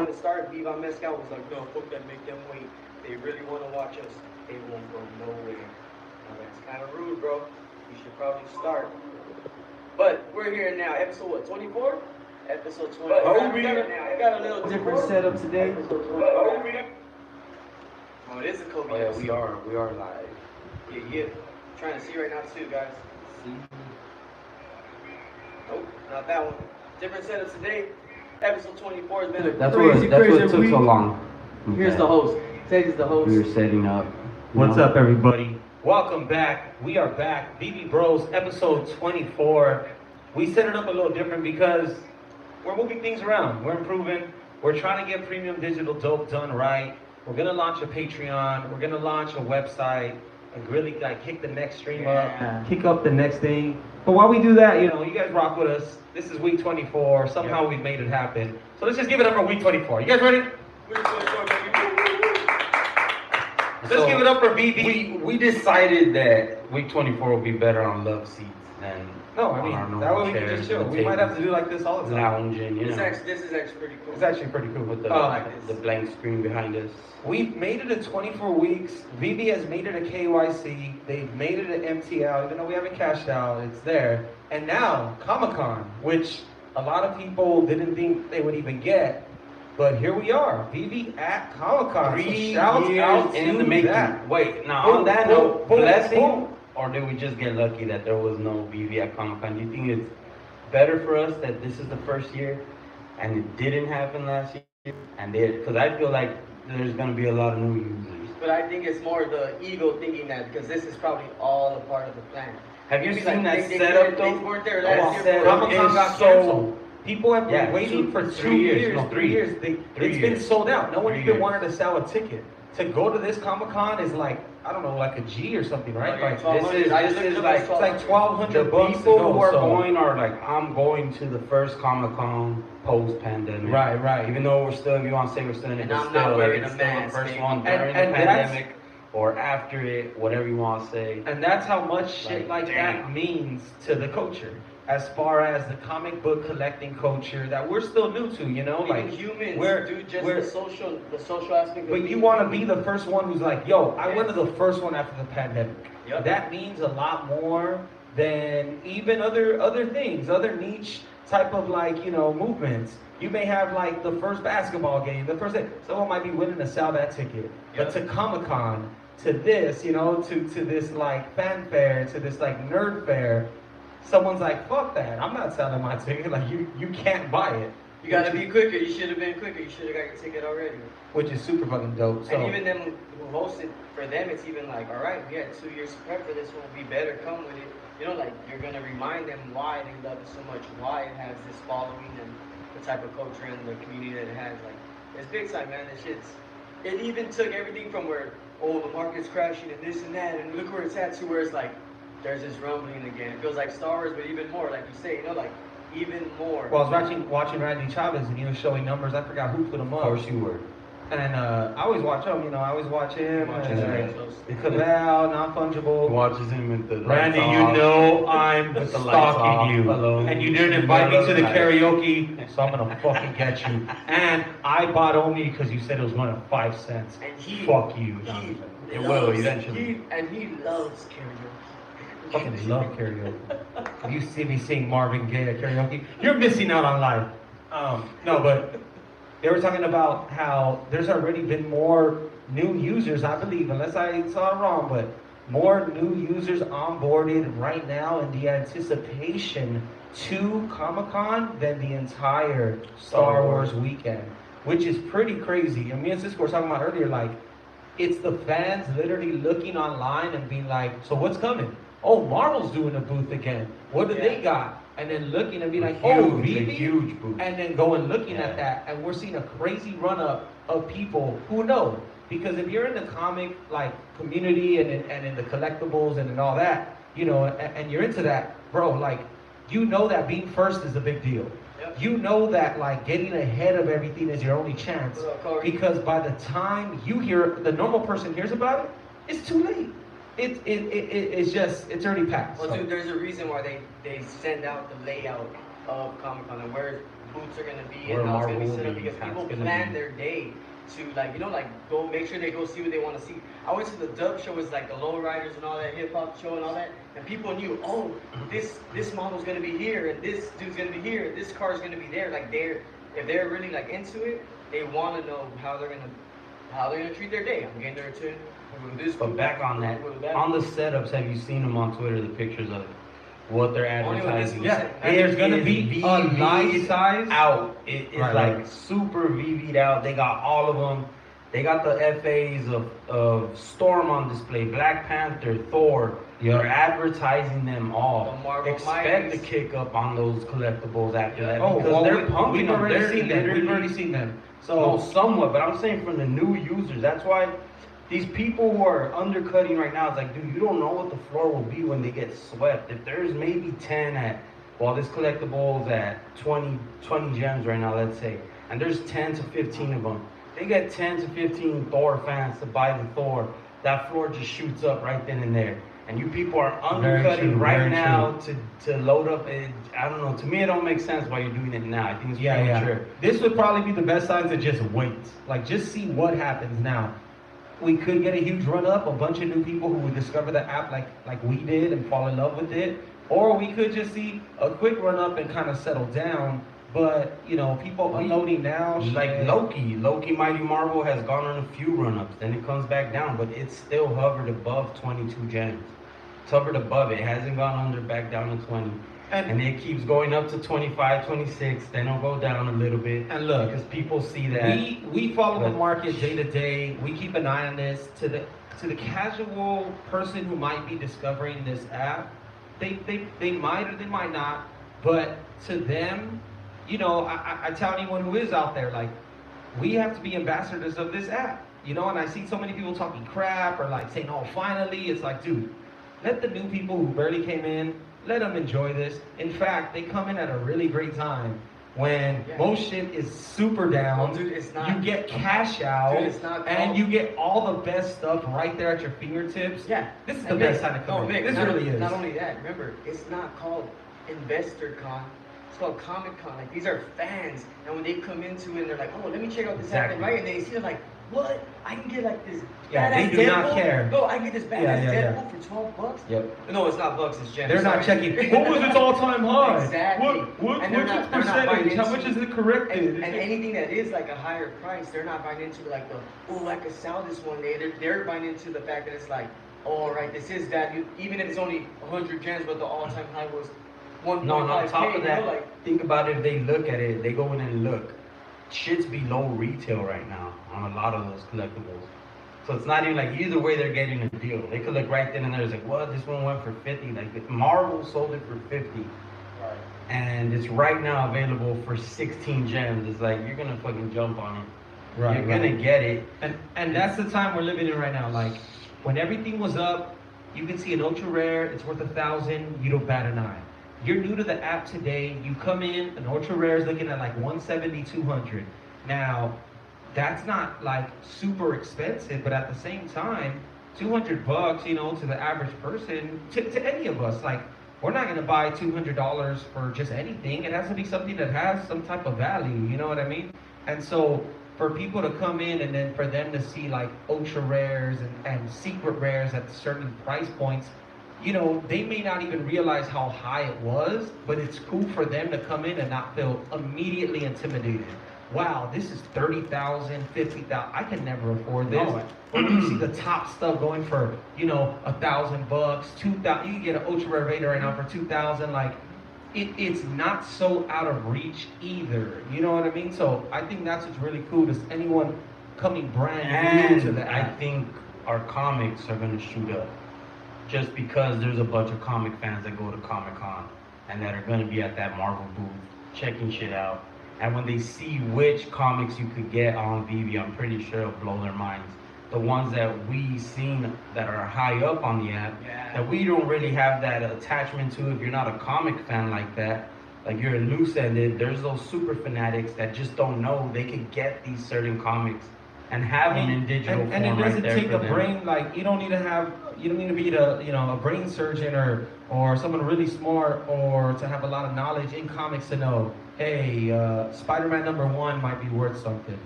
wanted to start, Viva Mezcal was like, no, fuck that, make them wait. They really want to watch us. They won't go nowhere. Now that's kind of rude, bro. You should probably start. But we're here now, episode what, 24? Episode 24. We got a little different setup today. Oh, it is a Kobe. Oh yeah, we are live. Yeah. Trying to see right now too, guys. See? Nope, not that one. Different setup today. Episode 24 has been a That's crazy what it took week. so long. Here's the host. Teddy's the host. We were setting up. What's up, everybody? Welcome back. We are back. Veve Bros, episode 24. We set it up a little different because we're moving things around. We're improving. We're trying to get premium digital dope done right. We're gonna launch a Patreon. We're gonna launch a website and really like kick the next stream up, kick up the next thing. But while we do that, you know, you guys rock with us. This is week 24. Somehow we've made it happen. So let's just give it up for week 24. You guys ready? Week 24, baby. Let's give it up for VV. We decided that week 24 will be better on love seats than No, I on our mean, normal that way we can chairs just chill. and We might have to tables, do like this all the time. lounging, you know, This is actually pretty cool. It's actually pretty cool. with the blank screen behind us. We've made it to 24 weeks. VV has made it a KYC. They've made it an MTL, even though we haven't cashed out. It's there. And now, Comic-Con, which a lot of people didn't think they would even get. But here we are, VV at Comic-Con. 3 shout years out in to the making. that. Wait, now Boom, on that boom, note, boom, blessing, boom. or did we just get lucky that there was no VV at Comic Con? Do you think it's better for us that this is the first year and it didn't happen last year? And because I feel like there's gonna be a lot of new users. But I think it's more the ego thinking that because this is probably all a part of the plan. Have you Maybe seen like that they setup They though? weren't there Oh, last year. Comic-Con It's got so- canceled. People have been Yeah, waiting for 3 2 years, years, no, 3 years. It's been years. sold out. No one 3 even years. wanted to sell a ticket. To go to this Comic-Con is like, I don't know, like a G or something, right? Oh, yeah, Like, This is like it's like the $1,200 bucks to people go, who are so- going are like, I'm going to the first Comic Con post pandemic. Right. Even though we're still, if you want to say we're still in it, And but I'm still, not like, wearing it's a still the mask, first baby. one during And the that's- pandemic or after it, whatever you want to say. And that's how much shit like that damn. means to the culture. As far as the comic book collecting culture that we're still new to, you know, Even like humans we're- do just we're- the social aspect. But you want to be the first one who's like, yo, I went to the first one after the pandemic. Yep. That means a lot more than even other things, other niche type of like, you know, movements. You may have like the first basketball game, the first thing. Someone might be willing to sell that ticket. But to Comic-Con, to this, you know, to this like fanfare, to this like nerd fair, someone's like, fuck that. I'm not selling my ticket. Like you can't buy it. You gotta be quicker. You should have been quicker. You should have got your ticket already. Which is super fucking dope. So And even them who hosted, for them, it's even like, all right, we had 2 years to prep for this one. We better come with it. You know, like you're gonna remind them why they love it so much, why it has this following, and the type of culture and the community that it has. Like, it's big time, man. This shit's. It even took everything from where, oh, the market's crashing and this and that, and look where it's at, to where it's like, there's this rumbling again. It feels like Star Wars, but even more, like you say, you know, like even more. well, I was watching Randy Chavez and he was showing numbers. I forgot who put them Of up. course you were. And I always watch him, you know, I always watch him. Watches and, him. Cabal, He non-fungible. watches him with the Randy, lights you off. know I'm With the lights off, stalking you. alone. And you didn't invite me to the Nice. karaoke, so I'm gonna fucking get you. And I bought only because you said it was 1 of 5 cents. And he, Fuck you. He It will loves- eventually. He loves karaoke. Fucking love karaoke. If you see me sing Marvin Gaye at karaoke, you're missing out on life. No, but they were talking about how there's already been more new users, I believe, unless I saw it wrong, but more new users onboarded right now in the anticipation to Comic-Con than the entire Star Wars weekend, which is pretty crazy. And me and Cisco were talking about earlier, like, it's the fans literally looking online and being like, so what's coming? Oh, Marvel's doing a booth again. What do they got? And then looking and being like, oh, Huge, Veve? huge booth. And then going looking Yeah. at that, and we're seeing a crazy run up of people who know. Because if you're in the comic like community and in the collectibles and in all that, you know, and you're into that, bro, like, you know that being first is a big deal. Yep. You know that like getting ahead of everything is your only chance. What up, Corey? Because by the time you hear, the normal person hears about it, it's too late. It's just, it's already passed. Well, So- dude, there's a reason why they send out the layout of Comic Con and where booths are gonna be Where and how it's gonna Marvel be will set up be, because how it's people gonna plan be. their day to like like go make sure they go see what they want to see. I went to the Dub show, was like the lowriders and all that hip hop show and all that, and people knew, oh, this model's gonna be here and this dude's gonna be here and this car's gonna be there. Like if they're really like into it, they want to know how they're gonna treat their day. I'm getting there to this. But back on that, on the setups, have you seen them on Twitter? The pictures of what they're Only with this advertising. Yeah, and there's gonna be a life size out. It is Right, like right. super VV'd out. They got all of them. They got the FAs of Storm on display, Black Panther, Thor. Yeah. They're advertising them all. The Marvel Expect Mighties. to kick up on those collectibles after that Oh, because well, they're pumping we've them. already They're seen them. We've literally- already seen them. So So somewhat, but I'm saying from the new users. That's why these people who are undercutting right now, it's like, dude, you don't know what the floor will be when they get swept. If there's maybe 10 at, well, this collectible is at 20 gems right now, let's say, and there's 10 to 15 of them. They get 10 to 15 Thor fans to buy the Thor. That floor just shoots up right then and there. And you people are undercutting true, right very now to load up. I don't know. To me, it don't make sense why you're doing it now. I think it's premature. This would probably be the best sign to just wait. Like, just see what happens now. We could get a huge run up, a bunch of new people who would discover the app like we did and fall in love with it. Or we could just see a quick run up and kind of settle down. But, people unloading now. Like shit. Loki Mighty Marvel has gone on a few run-ups, then it comes back down, but it's still hovered above 22 gems. It's hovered above it, hasn't gone under back down to 20. And it keeps going up to 25, 26, then it'll go down a little bit. And look, because people see that. We follow the But- market day to day. We keep an eye on this. To the casual person who might be discovering this app, they might or they might not. But to them, I tell anyone who is out there, like, we have to be ambassadors of this app. And I see so many people talking crap or like saying, oh, finally. It's like, dude, let the new people who barely came in, let them enjoy this. In fact, they come in at a really great time when most shit is super down. Well, dude, it's not. You get cash out, Dude, it's not and called- you get all the best stuff right there at your fingertips. Yeah. This is the And best Vic, time to come in. Vic, This not, really is. Not only that, remember, it's not called Investor Con. It's called Comic Con. Like, these are fans, and when they come into it, they're like, oh, let me check out this app, Exactly. right? And they see it like, what? I can get like this Yeah, badass they do not Deadpool? care. No, I can get this badass Yeah. Deadpool for $12. Yep. No, it's not bucks, it's gems. They're not Sorry. checking. What was its all-time high? Exactly. What's And they're its not buying percentage? How into- much is it corrected? And anything that is like a higher price, they're not buying into like I could sell this one day. They're buying into the fact that it's like, oh, all right, this is value. Even if it's only 100 gems, but the all-time high was 1.5K. No, and on top of that, you know, like, think about it, if they look at it, they go in and look. Shit's below retail right now on a lot of those collectibles. So it's not even like either way they're getting a deal. They could look right then and there, it's like, what, this one went for 50. Like Marvel sold it for 50. right. And it's right now available for 16 gems. It's like you're gonna fucking jump on it. Right, You're right. gonna get it. And that's the time we're living in right now. Like, when everything was up, you can see an ultra rare, it's worth 1,000, you don't bat an eye. You're new to the app today, you come in, an ultra rare is looking at like 170, 200. Now, that's not like super expensive, but at the same time, $200, to the average person, to any of us, like, we're not gonna buy $200 for just anything. It has to be something that has some type of value, you know what I mean? And so, for people to come in and then for them to see like ultra rares and secret rares at certain price points, they may not even realize how high it was, but it's cool for them to come in and not feel immediately intimidated. Wow, this is 30,000, 50,000. I can never afford this. No. When you see the top stuff going for, $1,000, 2,000, you can get an ultra rare Vader right now for 2,000. Like, it's not so out of reach either. You know what I mean? So I think that's what's really cool. Is anyone coming brand new to And the I app? think our comics are gonna shoot up. Just because there's a bunch of comic fans that go to Comic Con and that are gonna be at that Marvel booth checking shit out. And when they see which comics you could get on Veve, I'm pretty sure it'll blow their minds. The ones that we seen that are high up on the app, that we don't really have that attachment to. If you're not a comic fan like that, like you're loose-ended, there's those super fanatics that just don't know they could get these certain comics and have them in digital and form it right doesn't there take for a them. brain, like, you don't need to be a brain surgeon or someone really smart or to have a lot of knowledge in comics to know, hey, Spider-Man #1 might be worth something.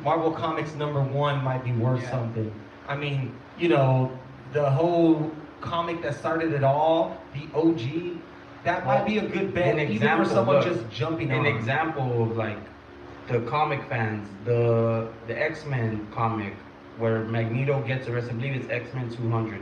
Marvel Comics #1 might be worth Yeah. something. I mean, you know, the whole comic that started it all, the OG, that might be a good bet, An even example, for someone look, just jumping on. an example of like the comic fans, the X-Men comic where Magneto gets arrested. I believe it's X-Men 200,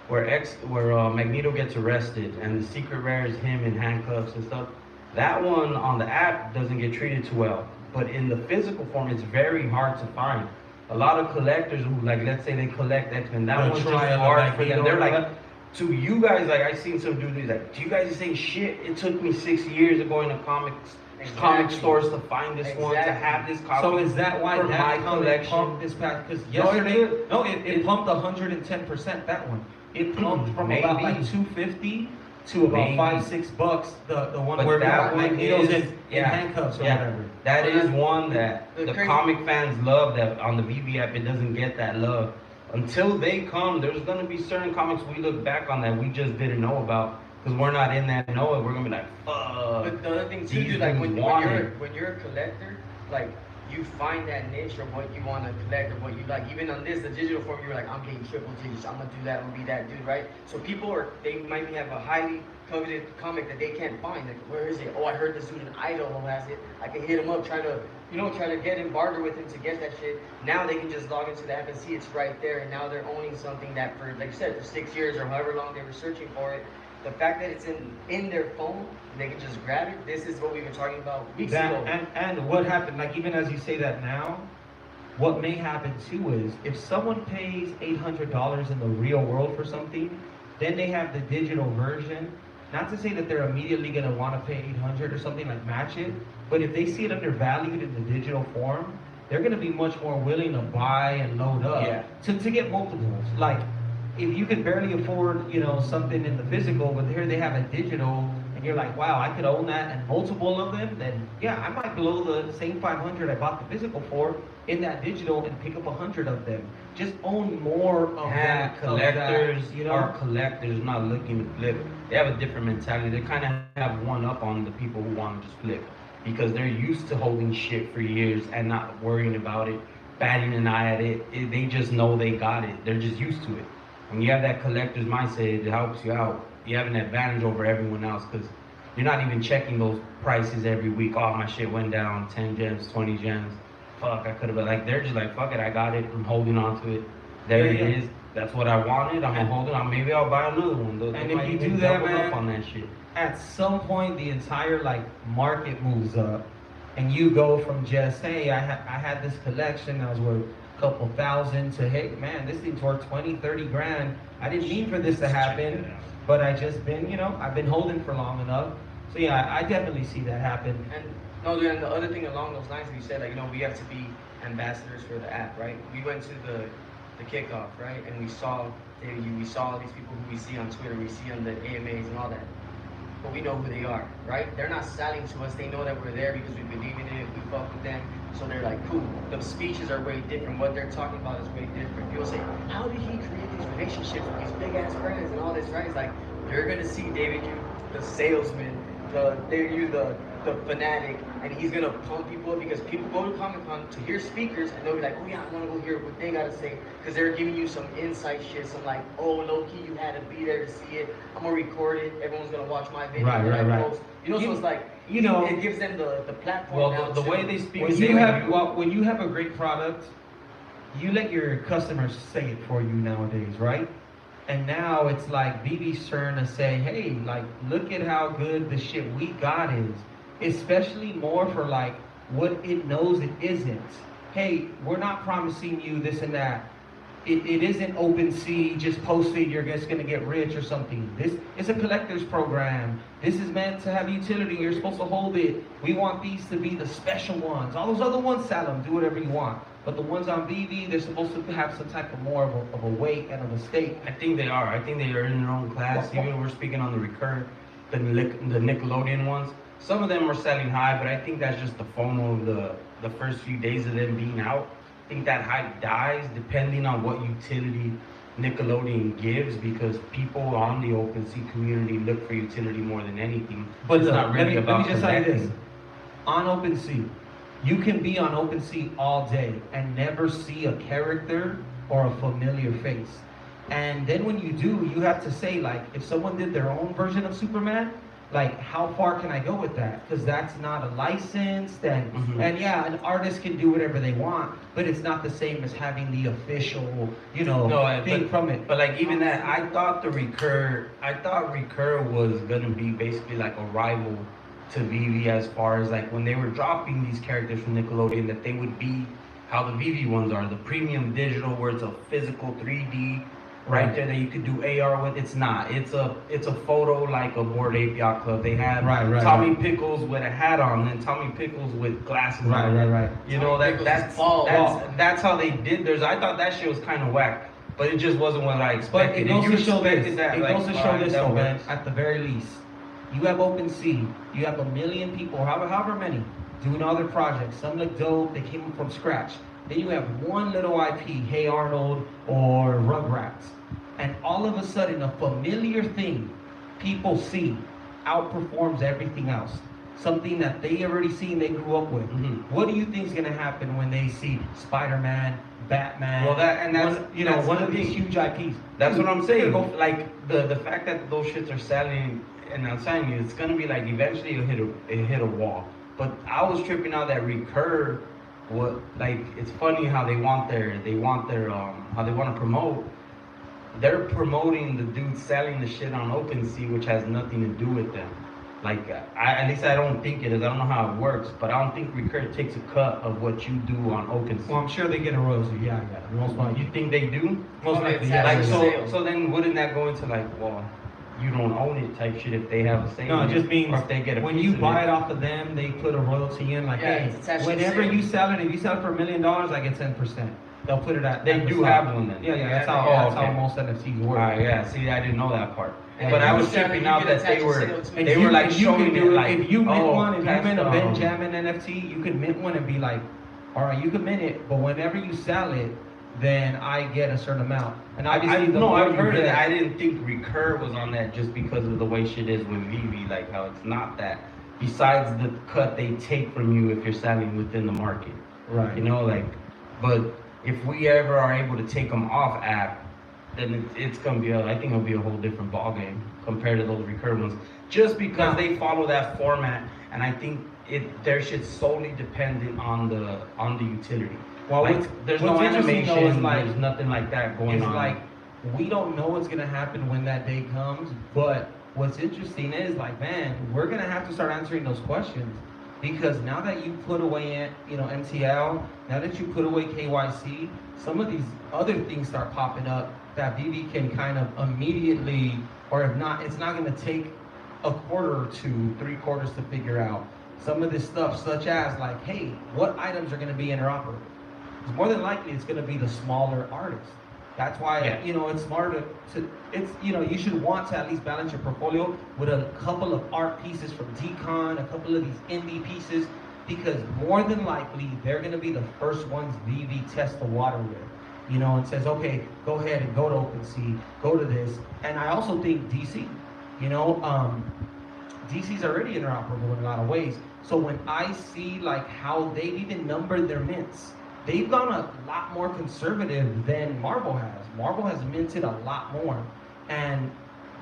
where Magneto gets arrested and the secret rare is him in handcuffs and stuff. That one on the app doesn't get treated too well, but in the physical form, it's very hard to find. A lot of collectors who, like, let's say they collect X-Men, that The one's just trial of hard for Magneto them. They're and all like, to you guys, like I seen some dudes like, do you guys say shit? It took me 6 years of going to comic Exactly. stores to find this one, to Exactly. have this copy. So is that why for that my comic collection? pumped this past? Because No, it yesterday, did. no, it pumped 110%. That one, it pumped from about Maybe. like 250 to about Maybe. $5-6. The one But where that one Magneto's is- in yeah, handcuffs or yeah. whatever. That But is that's- one that the the crazy- comic fans love. That on the VV app, it doesn't get that love. Until they come, there's gonna be certain comics we look back on that we just didn't know about because we're not in that know it. We're gonna be like, fuck. But the other thing too, these dude, like dudes when want you're it. when you're a collector, like you find that niche or what you want to collect or what you like. Even on this, the digital form, you're like, I'm getting triple digits. I'm gonna do that. I'm gonna be that dude, right? So people they might have a highly coveted comic that they can't find. Like, where is it? Oh, I heard this dude in Idaho has it. I can hit him up, try to get in barter with him to get that shit. Now they can just log into the app and see it's right there, and now they're owning something that for, like you said, for 6 years or however long they were searching for it. The fact that it's in their phone, they can just grab it. This is what we were talking about weeks ago. And what happened, like even as you say that now, what may happen too is if someone pays $800 in the real world for something, then they have the digital version. Not to say that they're immediately gonna want to pay 800 or something, like match it, but if they see it undervalued in the digital form, they're gonna be much more willing to buy and load up Yeah. to get multiples. Like if you could barely afford, something in the physical, but here they have a digital, and you're like, wow, I could own that and multiple of them, then yeah, I might blow the same 500 I bought the physical for in that digital and pick up 100 of them. Just own more of And that. collectors of that, are collectors, not looking to flip. They have a different mentality. They kind of have one up on the people who want to just flip because they're used to holding shit for years and not worrying about it, batting an eye at it. They just know they got it. They're just used to it. When you have that collector's mindset, it helps you out. You have an advantage over everyone else because you're not even checking those prices every week. Oh, my shit went down 10 gems, 20 gems. Fuck, I could have been like, they're just like, fuck it, I got it. I'm holding on to it. There Yeah, it yeah. is. That's what I wanted. I'm gonna hold it on. Maybe I'll buy another one. They And if might you even do that, double man, up on that shit. at some point the entire market moves up, and you go from just, hey, I had this collection that was worth a couple thousand to, hey man, this thing's worth 20, 30 grand. I didn't mean for this to happen, but I just been, I've been holding for long enough. So yeah, I definitely see that happen. And no, dude, and the other thing along those lines, we said, like, we have to be ambassadors for the app, right? We went to the kickoff, right? And we saw all these people who we see on Twitter, we see on the AMAs and all that. But we know who they are, right? They're not selling to us. They know that we're there because we believe in it. We fuck with them. So they're like, cool. The speeches are way different. What they're talking about is way different. People say, how did he create these relationships with these big ass brands and all this, right? It's like, you're gonna see David, you, the salesman, the fanatic, and he's gonna pump people up because people go to Comic Con to hear speakers and they'll be like, oh yeah, I wanna go hear what they gotta say because they're giving you some insight shit, some like, oh, low key, you had to be there to see it. I'm gonna record it. Everyone's gonna watch my video. Right. Post. So it's like, it gives them the platform. Well, now the to- way they speak When is when you have a great product, you let your customers say it for you nowadays, right? And now it's like BB's turn to say, hey, like, look at how good the shit we got is. Especially more for like what it knows it isn't. Hey, we're not promising you this and that. It isn't open sea, just post it, you're just gonna get rich or something. This is a collector's program. This is meant to have utility, you're supposed to hold it. We want these to be the special ones. All those other ones, sell them, do whatever you want. But the ones on BB, they're supposed to have some type of more of a weight and of a stake. I think they are. I think they are in their own class. Even when we're speaking on the recurrent, the Nickelodeon ones. Some of them are selling high, but I think that's just the FOMO of the first few days of them being out. I think that hype dies depending on what utility Nickelodeon gives, because people on the OpenSea community look for utility more than anything. But it's look, not really let about me just tell you this. collecting. On OpenSea, you can be on OpenSea all day and never see a character or a familiar face. And then when you do, you have to say, like, if someone did their own version of Superman, like, how far can I go with that? Because that's not a licensed, and yeah, an artist can do whatever they want, but it's not the same as having the official, thing from it. But like even that, I thought Recur was gonna be basically like a rival to Vivi, as far as like when they were dropping these characters from Nickelodeon, that they would be how the Vivi ones are, the premium digital, where it's a physical 3D right there that you could do AR with. It's not. It's a photo like a Bored Ape Yacht Club. They have Tommy Pickles with a hat on, and Tommy Pickles with glasses on. Right. You know that's how they did theirs. I thought that shit was kind of whack, but it just wasn't what I But expected. it goes to show this. It like, goes to show this, that though, man. works. At the very least, you have OpenSea. You have 1 million people, however many, doing all their projects. Some look dope. They came from scratch. Then you have one little IP, Hey Arnold or Rugrats, and all of a sudden, a familiar thing people see outperforms everything else. Something that they already seen, they grew up with. Mm-hmm. What do you think is gonna happen when they see Spider-Man, Batman? Well, that's one of these huge IPs. That's what I'm saying. Like the fact that those shits are selling and I'm telling you, it's gonna be like eventually it'll hit a wall. But I was tripping out that Recur, what, like, it's funny how they want their how they want to promote. They're promoting the dude selling the shit on OpenSea, which has nothing to do with them. Like, at least I don't think it is. I don't know how it works, but I don't think Recur takes a cut of what you do on OpenSea. Well, I'm sure they get a royalty. Yeah. Most likely. You think they do? Most likely, yeah. Like, Sale. so then wouldn't that go into like, well, you don't own it type shit if they have a say? No, it just means or if they get a when piece you of buy it off of them, they put a royalty in. Like, Yeah, it's hey, attached to whenever sale. you sell it, if you sell it for $1 million, I get 10%. They'll put it at. They at the do side. have one then. Yeah. That's Oh, how okay. most NFTs work. Yeah. See, I didn't know that part. And But if I you was sell it, tripping you out get that attached they were to sale too. they were like you showing can do it like, if you mint one, if you that's, mint a Benjamin NFT, you can mint one and be like, all right, you can mint it, but whenever you sell it, then I get a certain amount. And obviously, I've heard of that. I didn't think Recur was on that just because of the way shit is with Vivi, like how it's not that. Besides the cut they take from you if you're selling within the market, Right. you know, like. But if we ever are able to take them off app, then it's gonna be I think it'll be a whole different ball game compared to those Recur ones, just because they follow that format, and I think their shit's solely dependent on the utility. Well, like, there's no what's interesting, animation, though, is like, there's nothing like that going it's on. like we don't know what's gonna happen when that day comes, but what's interesting is like, man, we're gonna have to start answering those questions, because now that you put away MTL, now that you put away KYC, some of these other things start popping up that Vivi can kind of immediately, or if not, it's not gonna take a quarter or two, 3 quarters to figure out some of this stuff, such as like, hey, what items are gonna be interoperable? Because more than likely it's gonna be the smaller artists. That's why it's smarter to you should want to at least balance your portfolio with a couple of art pieces from Decon, a couple of these indie pieces, because more than likely they're gonna be the first ones Vivi test the water with. And says, okay, go ahead and go to OpenSea, go to this. And I also think DC, DC's already interoperable in a lot of ways. So when I see like how they've even numbered their mints, they've gone a lot more conservative than Marvel has. Marvel has minted a lot more, and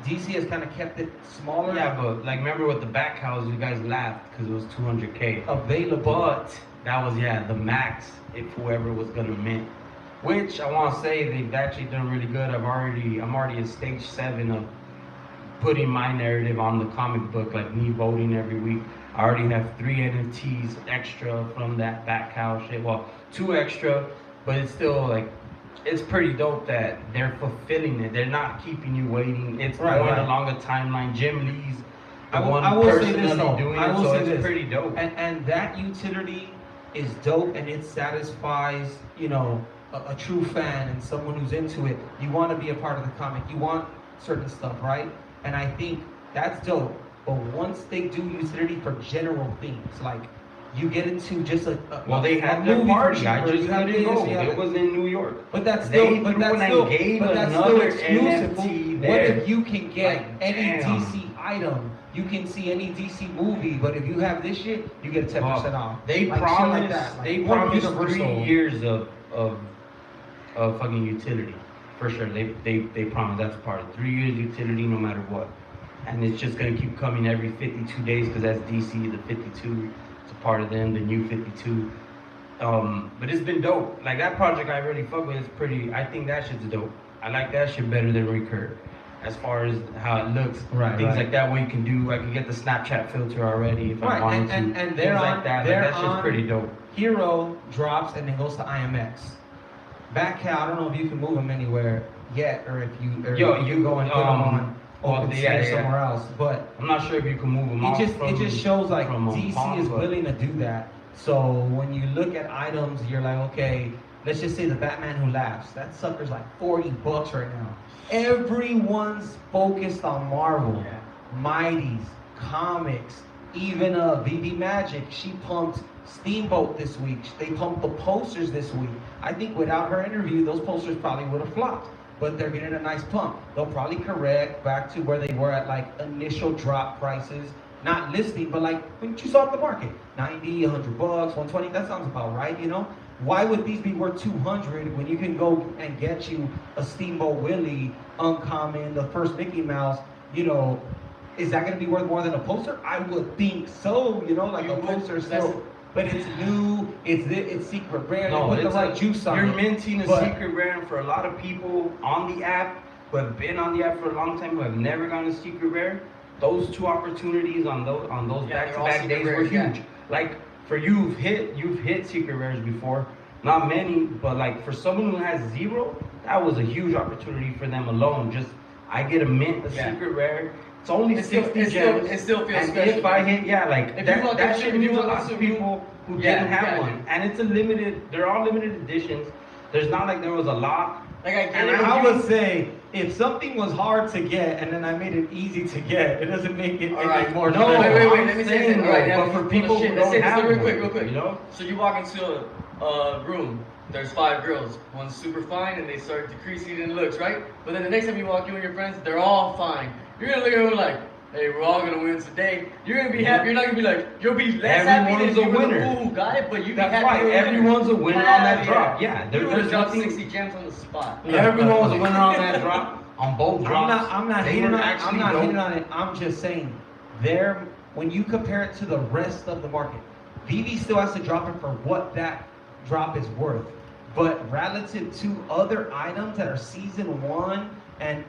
DC has kind of kept it smaller. Yeah, but like remember with the back house, you guys laughed because it was 200K available. But that was the max if whoever was gonna mint. Which I want to say they've actually done really good. I'm already at stage 7 of putting my narrative on the comic book, like me voting every week. I already have 3 NFTs extra from that back house shit. Well, 2 extra, but it's still like, it's pretty dope that they're fulfilling it. They're not keeping you waiting. It's going along a timeline. Jim Lee's the one personally doing it, so it's pretty dope. And that utility is dope, and it satisfies, a true fan and someone who's into it. You want to be a part of the comic. You want certain stuff, right? And I think that's dope. But once they do utility for general things, like you get into just Well, they had a their movie for party. I cheaper, just you have couldn't this, go. you have It was in New York. But that's They still, but threw that's and still, gave but that's still another exclusive. NFT What there. if you can get Like, any damn. DC item? You can see any DC movie, but if you have this shit, you get 10% off. They Like, shit promised. like that. Like, They more promised universal. 3 years of fucking utility for sure. They promised that's part of 3 years utility no matter what, and it's just gonna keep coming every 52 days because that's DC. The 52 is a part of them. The new 52. But it's been dope. Like that project, I really fuck with. It's pretty. I think that shit's dope. I like that shit better than Recurve. As far as how it looks, Right, things right. like that. What you can do, I can get the Snapchat filter already if I Right, wanted to. and things they're like on, that. they're Like that shit's on pretty dope. Hero drops and then goes to IMX. Backcal, I don't know if you can move them anywhere yet, or if you you go and put them on open space somewhere else. But I'm not sure if you can move them off. it just shows like from, DC Palm, is but- willing to do that. So when you look at items, you're like, okay, let's just say the Batman Who Laughs. That sucker's like $40 right now. Everyone's focused on Marvel, Mighties, comics, even VV Magic. She pumped Steamboat this week. They pumped the posters this week. I think without her interview, those posters probably would have flopped. But they're getting a nice pump. They'll probably correct back to where they were at like initial drop prices. Not listing, but like when you saw at the market, 90, $100, 120. That sounds about right, you know. Why would these be worth 200 when you can go and get you a Steamboat Willie, Uncommon, the first Mickey Mouse? You know, is that going to be worth more than a poster? I would think so. You know, like a poster still. But it's new. It's secret rare. No, they put the right juice on You're it. minting a But- secret rare, and for a lot of people on the app who have been on the app for a long time who have never gotten a secret rare, those two opportunities on those Yeah, they're all back-to-back secret days were rares, yeah. huge. Like for you've hit secret rares before. Not many, but like for someone who has zero, that was a huge opportunity for them alone. Just I get a mint, a Yeah. secret rare. It's only It still- 60 it still- gems. it still feels and special. if I hit, like If that, you walk that into- shit if you means a walk lot into to a room- people who Yeah, didn't have yeah. one. And it's a limited, they're all limited editions. There's not like there was a lot. Like I get And it. I would say, if something was hard to get and then I made it easy to get, it doesn't make it All any right. more No, special. Wait. I'm Let me say saying this. All right, though, now but for you- people shit, who let's don't say this have real one, quick. you know? So you walk into a room. There's 5 girls. One's super fine, and they start decreasing in looks, right? But then the next time you walk in with your friends, they're all fine. You're gonna look at them like, hey, we're all gonna win today. You're gonna be happy. You're not gonna be like, you'll be less happy than if Everyone's you a were the winner. fool who got it, but you be That's happy why you're a winner. everyone's a winner on that drop. Yeah, You there's would've dropped nothing. 60 gems on the spot. Everyone was a winner on that drop. On both drops. I'm not They hating were on it. I'm actually not dope. hating on it. I'm just saying, when you compare it to the rest of the market, VV still has to drop it for what that drop is worth. But relative to other items that are season 1 and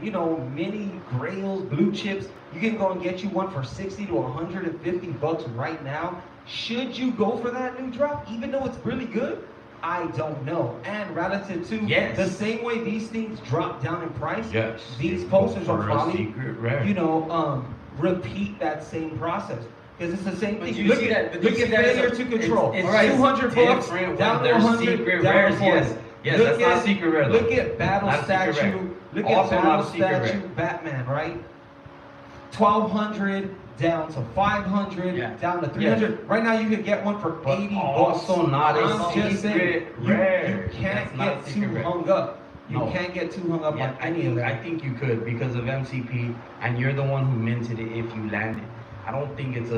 you know, mini grails, blue chips, you can go and get you one for 60 to 150 bucks right now. Should you go for that new drop, even though it's really good? I don't know. And relative to Yes. the same way these things drop down in price, Yes. these posters will For a probably, secret rare. you know, repeat that same process. Because it's the same But thing. you Look see at, that- but look you at see that as failure a- to control. it's All right, just 200 bucks different down when to they're 100 secret down rares, to 40. yes. Yes, that's not secret rare, though. Look at Battle Not a secret Statue. rare. Look Also at not Battle a secret rare. Statue Batman, right? 1,200 down to 500 Yeah. down to 300. Right now you can get one for But 80 also bucks. not a I'm just saying, secret you rare. can't That's not a get secret too rare. hung up. You No. can't get too hung up Yeah, on any of I that. think you could because of MCP, and you're the one who minted it if you landed. I don't think it's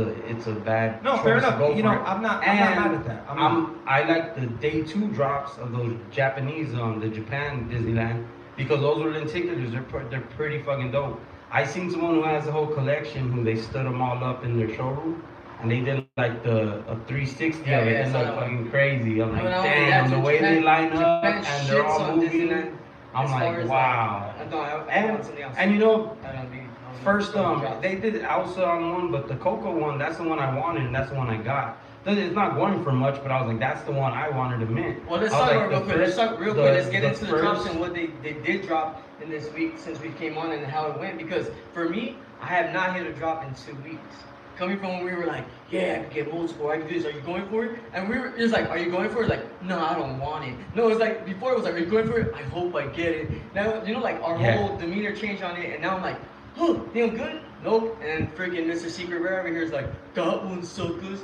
a bad. No, fair choice to enough. go You for know, it. I'm not And mad at that. I'm not. I like the day 2 drops of those Japanese the Japan Disneyland because those were lenticulars. They're pretty fucking dope. I seen someone who has a whole collection who they stood them all up in their showroom. And they did like a 360 Yeah, of it. yeah, It I saw looked that one. fucking crazy. I'm like, Not only that, damn, the way they Japan- line up Japan and they're shits all on moving. Disneyland I'm as far like, as, wow. No, I And want something else. and you know, I don't need. first they did Elsa on one, but the Coco one, that's the one I wanted, and that's the one I got. It's not going for much, but I was like, that's the one I wanted to mint. Well, let's I was talk like, about real the quick. Let's first- talk real the- quick. Let's get the into the drops first- and what they did drop in this week since we came on and how it went. Because for me, I have not hit a drop in 2 weeks. Coming from when we were like, yeah, I could get multiple, I could do this, are you going for it? And we were just like, are you going for it? Like, no, I don't want it. No, it's like, before it was like, are you going for it? I hope I get it. Now, you know, like our Yeah. whole demeanor changed on it, and now I'm like, huh, damn good. Nope. And freaking Mr. Secret Rare over here is like, got one suckers,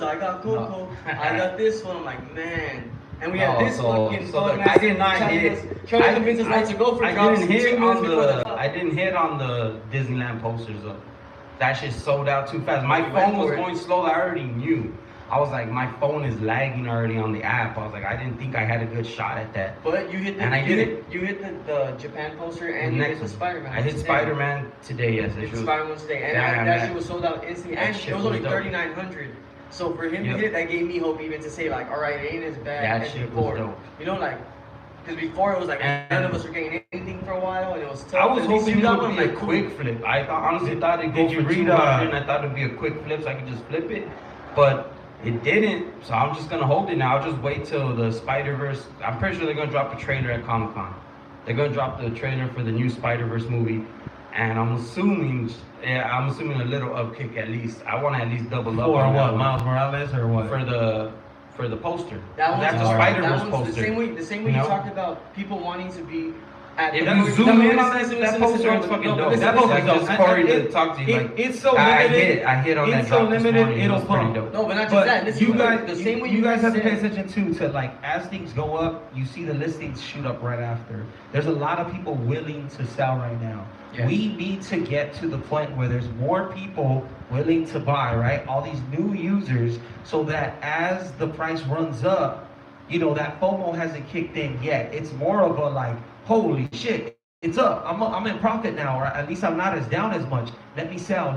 I got Coco, I got this one. I'm like, man. And we had this fucking look, I did not hit. Trying to convince us not to go for I drops didn't hit 2 minutes on before the the. club. I didn't hit on the Disneyland posters though. That shit sold out too fast. My You phone went was for it. going slow. I already knew. I was like, my phone is lagging already on the app. I was like, I didn't think I had a good shot at that. But you hit the, And I you did hit, you hit the Japan poster and you Next hit the one. Spider-Man. I hit today. Spider-Man today. Yes, Hit it the was. Spider-Man today, and Damn, that man. shit was sold out instantly. That And shit it was was only dope. 3,900. So for him Yep. to hit it, that gave me hope even to say like, all right, it ain't as bad That as shit was before. dope. You know, like, because before it was like And- none of us were getting anything for a while, and it was tough. I was At least hoping you it got would one, be a like, cool. quick flip. Honestly thought it'd go Did you for read, 200, and I thought it'd be a quick flip so I could just flip it. But it didn't, so I'm just gonna hold it now. I'll just wait till the Spider-Verse. I'm pretty sure they're gonna drop a trailer at Comic-Con. They're gonna drop the trailer for the new Spider-Verse movie, and I'm assuming a little upkick at least. I want to at least double up Or on that what? one. Miles Morales or what? For the poster. That one's That's the hard. Spider-Verse That one's poster. the same way You you know? talked about people wanting to be at If the you zoom in on listen, that listen, poster, listen, it's no, fucking no, dope. listen, That listen, poster's Like, dope. just Corey And to talk to you. Like, it's so I limited. hit on that It's so drop this limited, morning. It it'll was pretty pump. dope. No, but not just But that. Listen, you guys, the same way you guys have to pay said- attention too to like as things go up, you see the listings shoot up right after. There's a lot of people willing to sell right now. Yes. We need to get to the point where there's more people willing to buy, right? All these new users, so that as the price runs up, you know, that FOMO hasn't kicked in yet. It's more of a like, holy shit, it's up. I'm in profit now, or at least I'm not as down as much. Let me sell.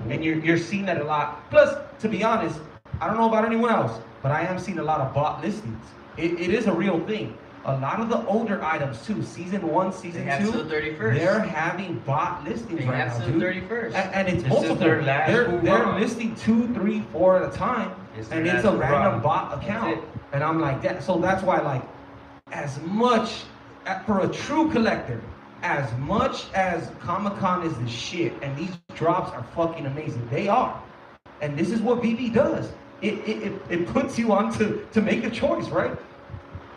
And you're seeing that a lot. Plus, to be honest, I don't know about anyone else, but I am seeing a lot of bot listings. It is a real thing. A lot of the older items too, season 1, season They have 2, till the 31st. they're having bot listings They right have now, till the dude. 31st. And it's This is multiple. their last They're hurrah. listing 2, 3, 4 at a time, It's their and it's last a random hurrah. bot That's account. it. And I'm like that. So that's why, like, as much for a true collector, as much as Comic-Con is the shit, and these drops are fucking amazing, they are. And this is what VV does. It puts you on to make a choice, right?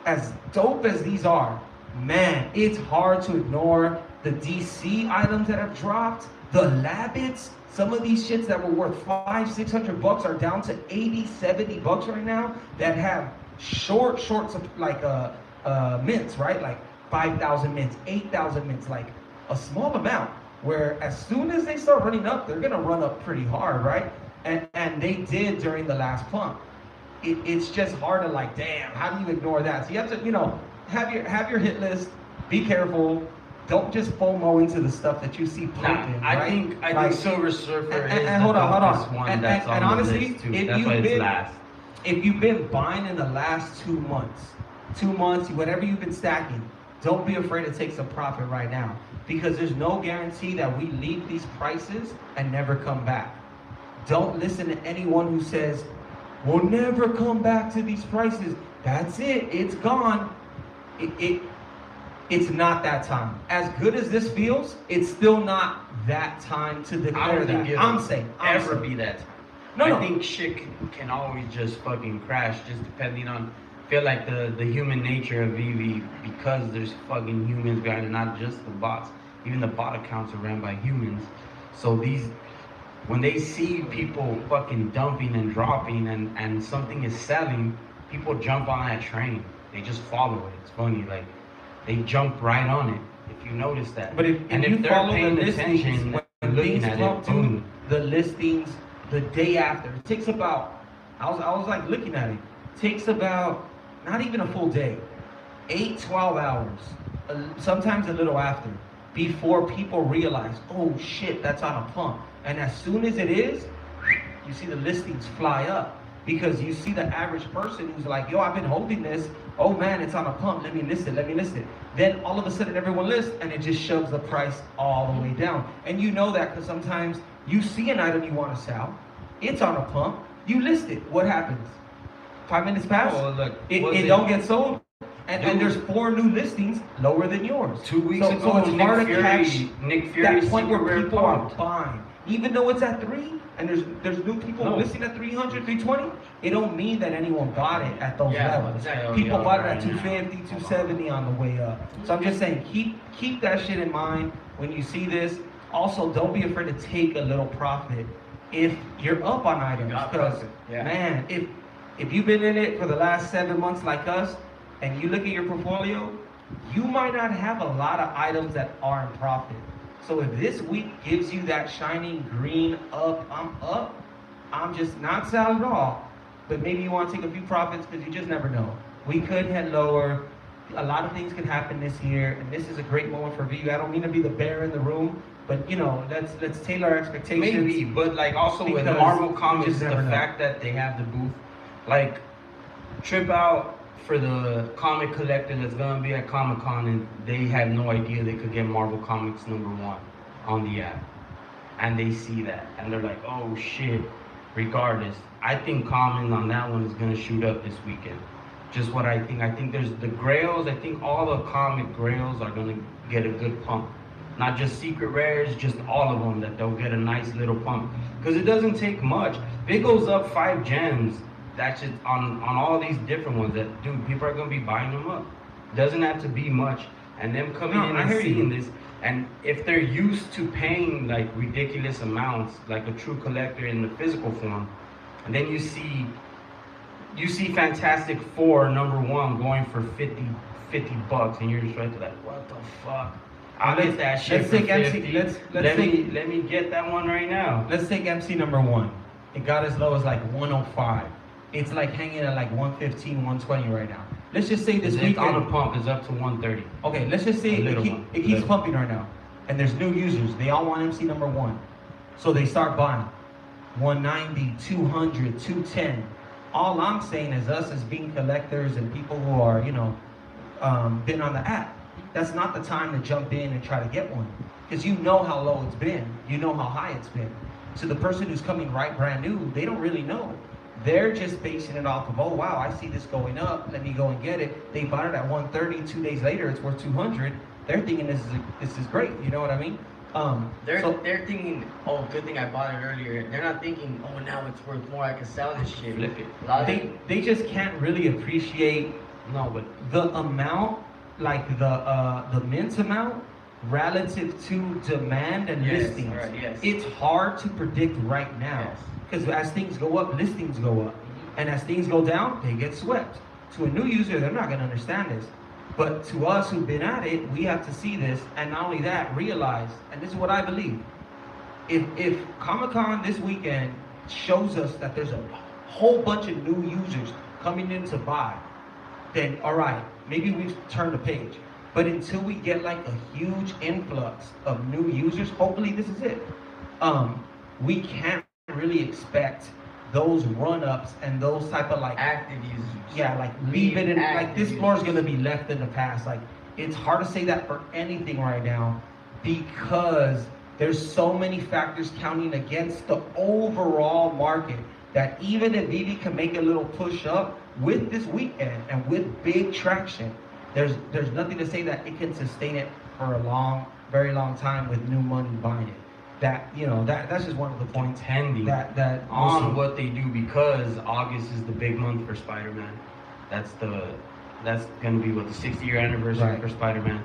As dope as these are, man, it's hard to ignore the DC items that have dropped, the Labbits. Some of these shits that were worth $500-600 are down to $80-70 right now, that have short like mints, right? Like 5,000 mints, 8,000 mints, like a small amount. Where as soon as they start running up, they're gonna run up pretty hard, right? And they did during the last pump. It's just hard to like, damn, how do you ignore that? So you have to, you know, have your hit list. Be careful. Don't just FOMO into the stuff that you see pumping. I right? think Like, Silver Surfer and is hold the on. dopest one And that's on honestly, the list too. if That's you've why it's been- last. if you've been buying in the last 2 months, whatever you've been stacking, don't be afraid to take some profit right now, because there's no guarantee that we leave these prices and never come back. Don't listen to anyone who says, we'll never come back to these prices. That's it, it's gone. It's not that time. As good as this feels, it's still not that time to I declare don't think that. it'll I'm saying. be that. No, I no. think shit can always just fucking crash, just depending on. I feel like the human nature of VV, because there's fucking humans behind it, not just the bots. Even the bot accounts are ran by humans. So when they see people fucking dumping and dropping and something is selling, people jump on that train. They just follow it. It's funny, like they jump right on it. If you notice that. But if you they're follow the paying listings, attention, when looking things at come it, to boom. the listings the day after, it takes about, I was like looking at it, takes about not even a full day, 8-12 hours, sometimes a little after, before people realize, oh shit, that's on a pump. And as soon as it is, you see the listings fly up. Because you see the average person who's like, yo, I've been holding this. Oh man, it's on a pump. Let me list it. Then all of a sudden everyone lists, and it just shoves the price all the way down. And you know that because sometimes you see an item you want to sell. It's on a pump. You list it. What happens? 5 minutes pass. Oh, look, it don't get sold. And there's 4 new listings lower than yours. 2 weeks So ago, it's hard to catch Nick Fury, that point where Secret Rare people are pumped. buying. Even though it's at 3, and there's new people No. listing at 300, 320, it don't mean that anyone bought it at those Yeah, levels. exactly. People bought it at Right now. 250, 270 on the way up. So I'm just saying, keep that shit in mind when you see this. Also, don't be afraid to take a little profit if you're up on items. got Because profit, yeah. man, if you've been in it for the last 7 months like us, and you look at your portfolio, you might not have a lot of items that are in profit. So if this week gives you that shining green up, I'm just not selling at all. But maybe you want to take a few profits because you just never know. We could head lower. A lot of things could happen this year, and this is a great moment for VU. I don't mean to be the bear in the room, but let's tailor our expectations. Maybe, but like also with Because Marvel you Comics, just the never know. fact that they have the booth, like trip out for the comic collector that's gonna be at Comic Con and they had no idea they could get Marvel Comics #1 on the app, and they see that and they're like, oh shit. Regardless, I think Common on that one is gonna shoot up this weekend. Just what I think. I think there's the Grails. I think all the comic Grails are gonna get a good pump. Not just secret rares, just all of them, that they'll get a nice little pump. Because it doesn't take much. If it goes up 5 gems, that's just on all these different ones that, dude, people are gonna be buying them up. Doesn't have to be much. And them coming No, in I and hear you. seeing this, and if they're used to paying like ridiculous amounts, like a true collector in the physical form, and then you see Fantastic Four #1 going for 50 bucks, and you're just right to like, what the fuck? I'll get that shit let's for take 50. MC let's let take me get that one right now. let's take MC #1. It got as low as like 105. It's like hanging at like 115, 120 right now. Let's just say this It's weekend. on a pump is up to 130. Okay, let's just say A little one. it keeps Little. pumping right now. And there's new users. They all want MC #1. So they start buying 190, 200, 210. All I'm saying is us as being collectors and people who are, been on the app, that's not the time to jump in and try to get one. Because you know how low it's been. You know how high it's been. So the person who's coming right brand new, they don't really know. They're just basing it off of, oh wow, I see this going up, let me go and get it. They bought it at 130, 2 days later it's worth 200. They're thinking this is great, you know what I mean? They're thinking, oh, good thing I bought it earlier. They're not thinking, oh, now it's worth more, I can sell this shit. Flip it. A lot of They just can't really appreciate No, but the amount, like the mint amount relative to demand and Yes, listings. right, yes. It's hard to predict right now Yes. because as things go up, listings go up, and as things go down, they get swept. To a new user, they're not gonna understand this, but to us who've been at it, we have to see this, and not only that, realize, and this is what I believe. If Comic-Con this weekend shows us that there's a whole bunch of new users coming in to buy, then all right, maybe we've turned a page. But until we get like a huge influx of new users, hopefully this is it. We can't really expect those run-ups and those type of like active users. yeah, like leave it in, like active this floor is users. gonna be left in the past. Like it's hard to say that for anything right now because there's so many factors counting against the overall market that even if Veve can make a little push up with this weekend and with big traction, there's nothing to say that it can sustain it for a very long time with new money buying it. That's just one of the points depending that on what they do, because August is the big month for Spider-Man. That's gonna be what, the 60-year anniversary Right. for Spider-Man.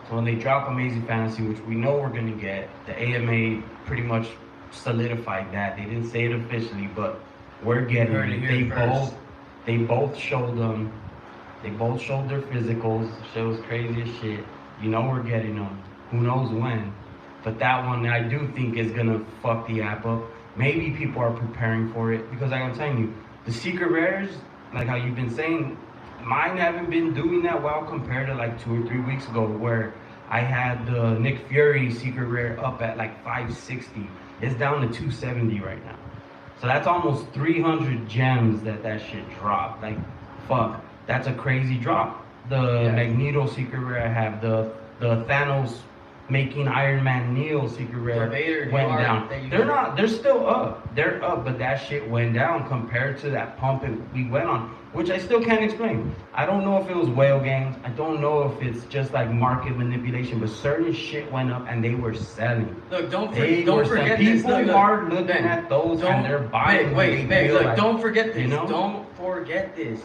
So when they drop Amazing Fantasy, which we know we're gonna get, the AMA pretty much solidified that. They didn't say it officially, but we're getting heard it it. here first. They both showed them. They both showed their physicals. Shows crazy as shit. You know we're getting them. Who knows when? But that one I do think is gonna fuck the app up. Maybe people are preparing for it because I'm telling you, the secret rares, like how you've been saying, mine haven't been doing that well compared to like 2 or 3 weeks ago, where I had the Nick Fury secret rare up at like 560. It's down to 270 right now. So that's almost 300 gems that shit dropped. Like, fuck, that's a crazy drop. The Magneto secret rare I have, the Thanos making Iron Man Neo secret rare Vader went Noir down. that you They're still up. They're up, but that shit went down compared to that pump we went on, which I still can't explain. I don't know if it was whale games. I don't know if it's just like market manipulation, but certain shit went up and they were selling. Look, don't They were forget selling. this. People Look, are looking Ben, at those don't- and they're buying. Wait, They feel look, like- don't forget this. you know? Don't forget this.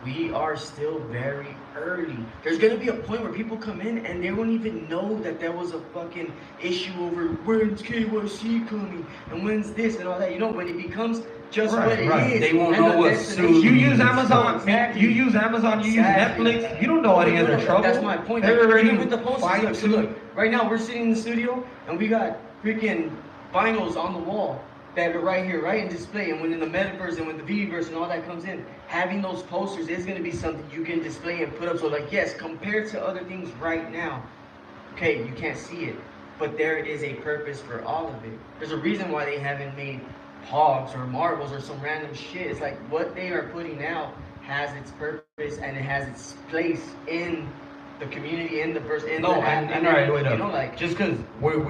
we are still very early. There's gonna be a point where people come in and they won't even know that there was a fucking issue over when's KYC coming and when's this and all that. You know, when it becomes just Right, what it right. is. They won't and know the what destination. suit You use Exactly. Amazon. Exactly. You use Amazon. You Exactly. use Netflix. You don't know any No, other no, trouble. That's my point. They're Like, already even with the posters, fighting look, so to- look, right now we're sitting in the studio and we got freaking vinyls on the wall that are right here, right in display. And when in the metaverse and when the Veveverse and all that comes in, having those posters is going to be something you can display and put up. So, like, yes, compared to other things right now, okay, you can't see it, but there is a purpose for all of it. There's a reason why they haven't made hogs or marbles or some random shit. It's like what they are putting out has its purpose and it has its place in the community, in the verse, in No, the and all right, wait up. you know, like Just because we're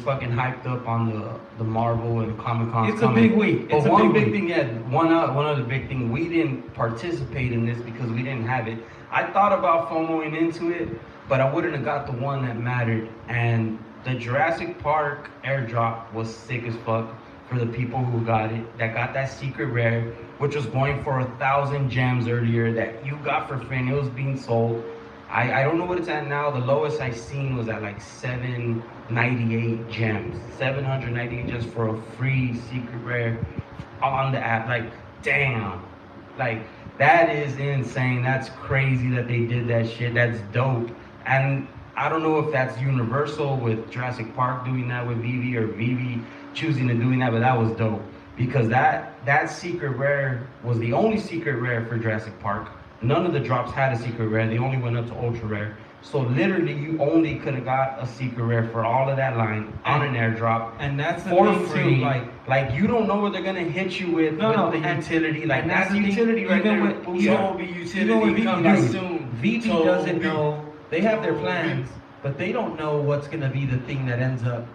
fucking hyped up on the Marvel and Comic Con. It's a big week. But It's a one big big week. thing, yeah, one other big thing, we didn't participate in this because we didn't have it. I thought about FOMOing into it, but I wouldn't have got the one that mattered. And the Jurassic Park airdrop was sick as fuck for the people who got it. That got that secret rare, which was going for 1,000 gems earlier. That you got for free, and it was being sold. I don't know what it's at now. The lowest I seen was at like 798 gems. 798 gems for a free secret rare on the app. Like, damn. Like, that is insane. That's crazy that they did that shit. That's dope. And I don't know if that's universal with Jurassic Park doing that with Vivi or Vivi choosing to doing that, but that was dope. Because that secret rare was the only secret rare for Jurassic Park. None of the drops had a secret rare. They only went up to ultra rare. So literally, you only could have got a secret rare for all of that line on an airdrop, And that's the for thing free. too. Like you don't know what they're gonna hit you with. No, no, the and- utility. Like and that's that's the thing, utility right even there. with- Ooh, even- Toby even utility with coming Vivi, soon. Vivi Toby. doesn't know. They have their Toby. plans, but they don't know what's gonna be the thing that ends up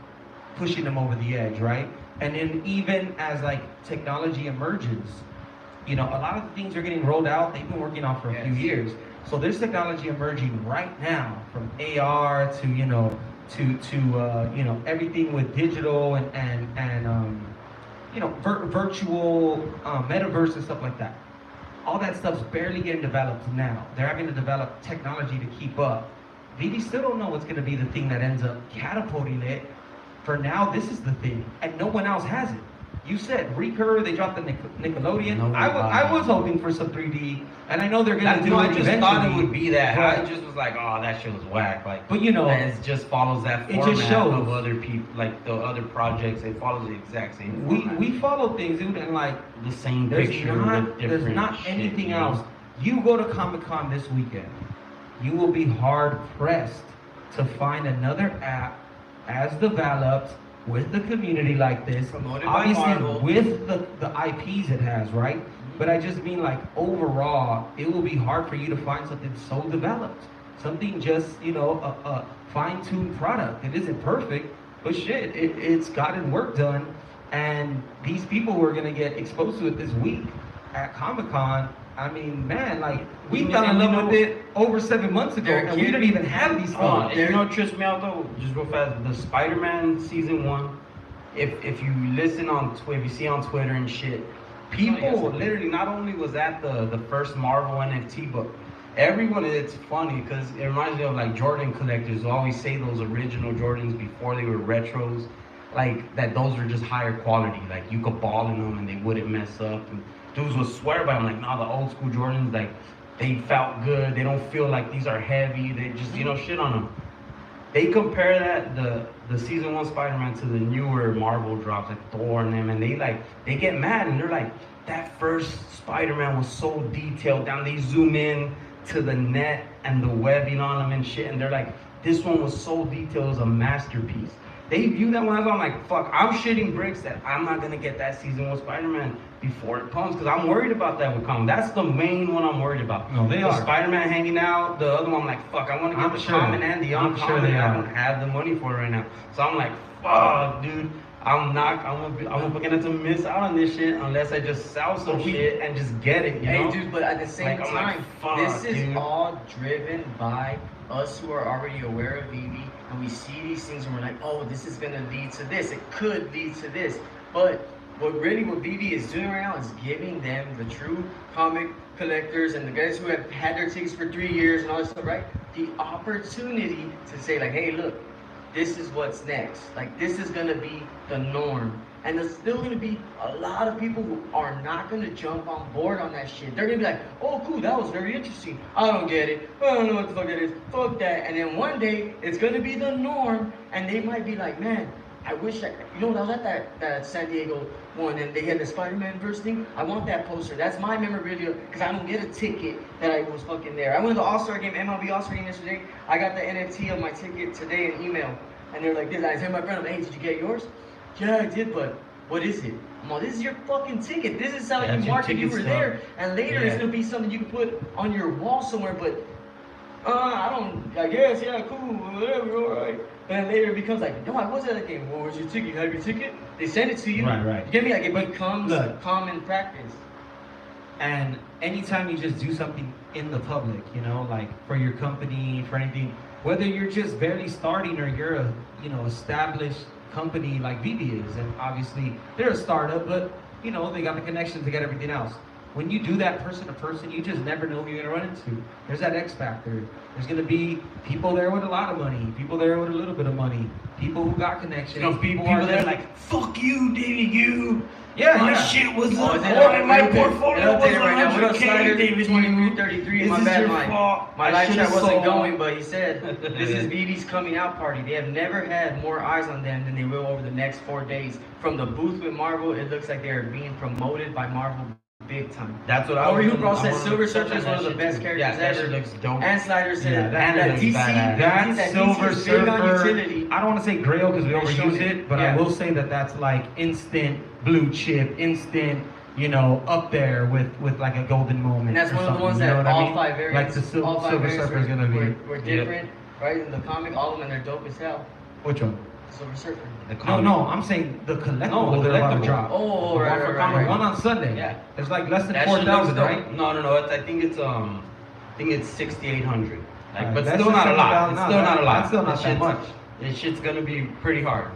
pushing them over the edge, right? And then even as like technology emerges, you know, a lot of the things are getting rolled out. They've been working on for a few Yes. years. So there's technology emerging right now, from AR to you know you know everything with digital and you know virtual metaverse and stuff like that. All that stuff's barely getting developed now. They're having to develop technology to keep up. VD still don't know what's going to be the thing that ends up catapulting it. For now, this is the thing, and no one else has it. You said Recur, they dropped the Nickelodeon. No, I was hoping for some 3D, and I know they're going to do no, it I just eventually. thought it would be that. I but- just was like, oh, that shit was whack. Like, But you know, it just follows that it format just shows. of other people, like the other projects. It follows the exact same we format. we follow things, dude, and like the same there's picture not with different there's not shit, anything you know? else. You go to Comic Con this weekend, you will be hard pressed to find another app as developed with the community like this. Promoted by Obviously Marvel. with the IPs it has, right? But I just mean like overall, it will be hard for you to find something so developed. Something just, you know, a fine-tuned product. It isn't perfect, but shit, it's gotten work done. And these people who are gonna get exposed to it this week at Comic-Con, I mean, man, like we You fell in know- love with it over 7 months ago, They're and we didn't even have these Oh, phones. and you know what trips me out though? Just real fast, the Spider-Man season 1. If you listen on if you see on Twitter and shit, people literally not only was that the first Marvel NFT, but everyone. It's funny because it reminds me of like Jordan collectors who always say those original Jordans before they were retros, like that those were just higher quality. Like you could ball in them and they wouldn't mess up. And dudes would swear by them like, nah, the old school Jordans like they felt good. They don't feel like these are heavy. They just shit on them. They compare that the season 1 Spider-Man to the newer Marvel drops like Thor and them, and they get mad and they're like, that first Spider-Man was so detailed down. They zoom in to the net and the webbing on them and shit, and they're like, this one was so detailed, it was a masterpiece. They view that one as I'm like, fuck, I'm shitting bricks that I'm not gonna get that season 1 Spider-Man before it comes because I'm worried about that with comics. That's the main one I'm worried about. No, they the are. Spider-Man hanging out. The other one, I'm like, fuck, I want to get I'm the sure. common and the I'm uncommon. sure they and I are. don't have the money for it right now. So I'm like, fuck, dude. I'm gonna have to miss out on this shit unless I just sell some shit and just get it. You Hey, know? dude, but at the same Like, I'm like, time, fuck, this is dude. all driven by us who are already aware of Vivi, and we see these things and we're like, oh, this is gonna lead to this. It could lead to this. But what Veve is doing right now is giving them, the true comic collectors and the guys who have had their tickets for 3 years and all this stuff, right? The opportunity to say like, hey, look, this is what's next. Like, this is gonna be the norm. And there's still gonna be a lot of people who are not gonna jump on board on that shit. They're gonna be like, oh cool, that was very interesting. I don't get it. I don't know what the fuck it is. Fuck that. And then one day it's gonna be the norm, and they might be like, man, I wish I, I was at that San Diego one and they had the Spider-Man verse thing. I want that poster. That's my memorabilia because I don't get a ticket that I was fucking there. I went to the All-Star game, MLB All-Star game yesterday. I got the NFT of my ticket today in email. And they're like this. I said to my friend, hey, did you get yours? Yeah, I did, but what is it? I'm like, this is your fucking ticket. This is how you market you were there. And later it's gonna be something you can put on your wall somewhere, but I guess, yeah, cool, whatever, all right. And then later it becomes like, no, I was at that game. What was your ticket? You have your ticket? They send it to you. Right. You get me? Like, it becomes common practice. And anytime you just do something in the public, you know, like for your company, for anything, whether you're just barely starting or you're a, established company like Veve is, and obviously they're a startup, but they got the connections, they got everything else. When you do that person to person, you just never know who you're gonna run into. There's that X factor. There's gonna be people there with a lot of money, people there with a little bit of money, people who got connections. People there like, fuck you, David, you. My shit was my portfolio was right now. What up, Slider? 2333. My bad, my live chat wasn't going, but he said this is Veve's coming out party. They have never had more eyes on them than they will over the next 4 days. From the booth with Marvel, it looks like they are being promoted by Marvel big time. That's what I was. Corey Bro said Silver Surfer is one of the best characters ever. That shit looks dope. And Slider said that DC, that Silver Surfer. Utility. I don't want to say Grail because we overuse it, but I will say that that's like instant blue chip, instant, up there with like a golden moment. And that's one of the ones that all five variants, like the Silver Surfer is gonna be. We're different, right? In the comic, all of them, and they're dope as hell. Which one? Silver Surfer. No, I'm saying the collectible they're about to drop. Oh, right. One on Sunday. Yeah. There's like less than 4,000, right? No. I think it's 6,800. Like, but that's still not a lot. $60,000. It's still not a lot. That's still not that much. This shit's gonna be pretty hard.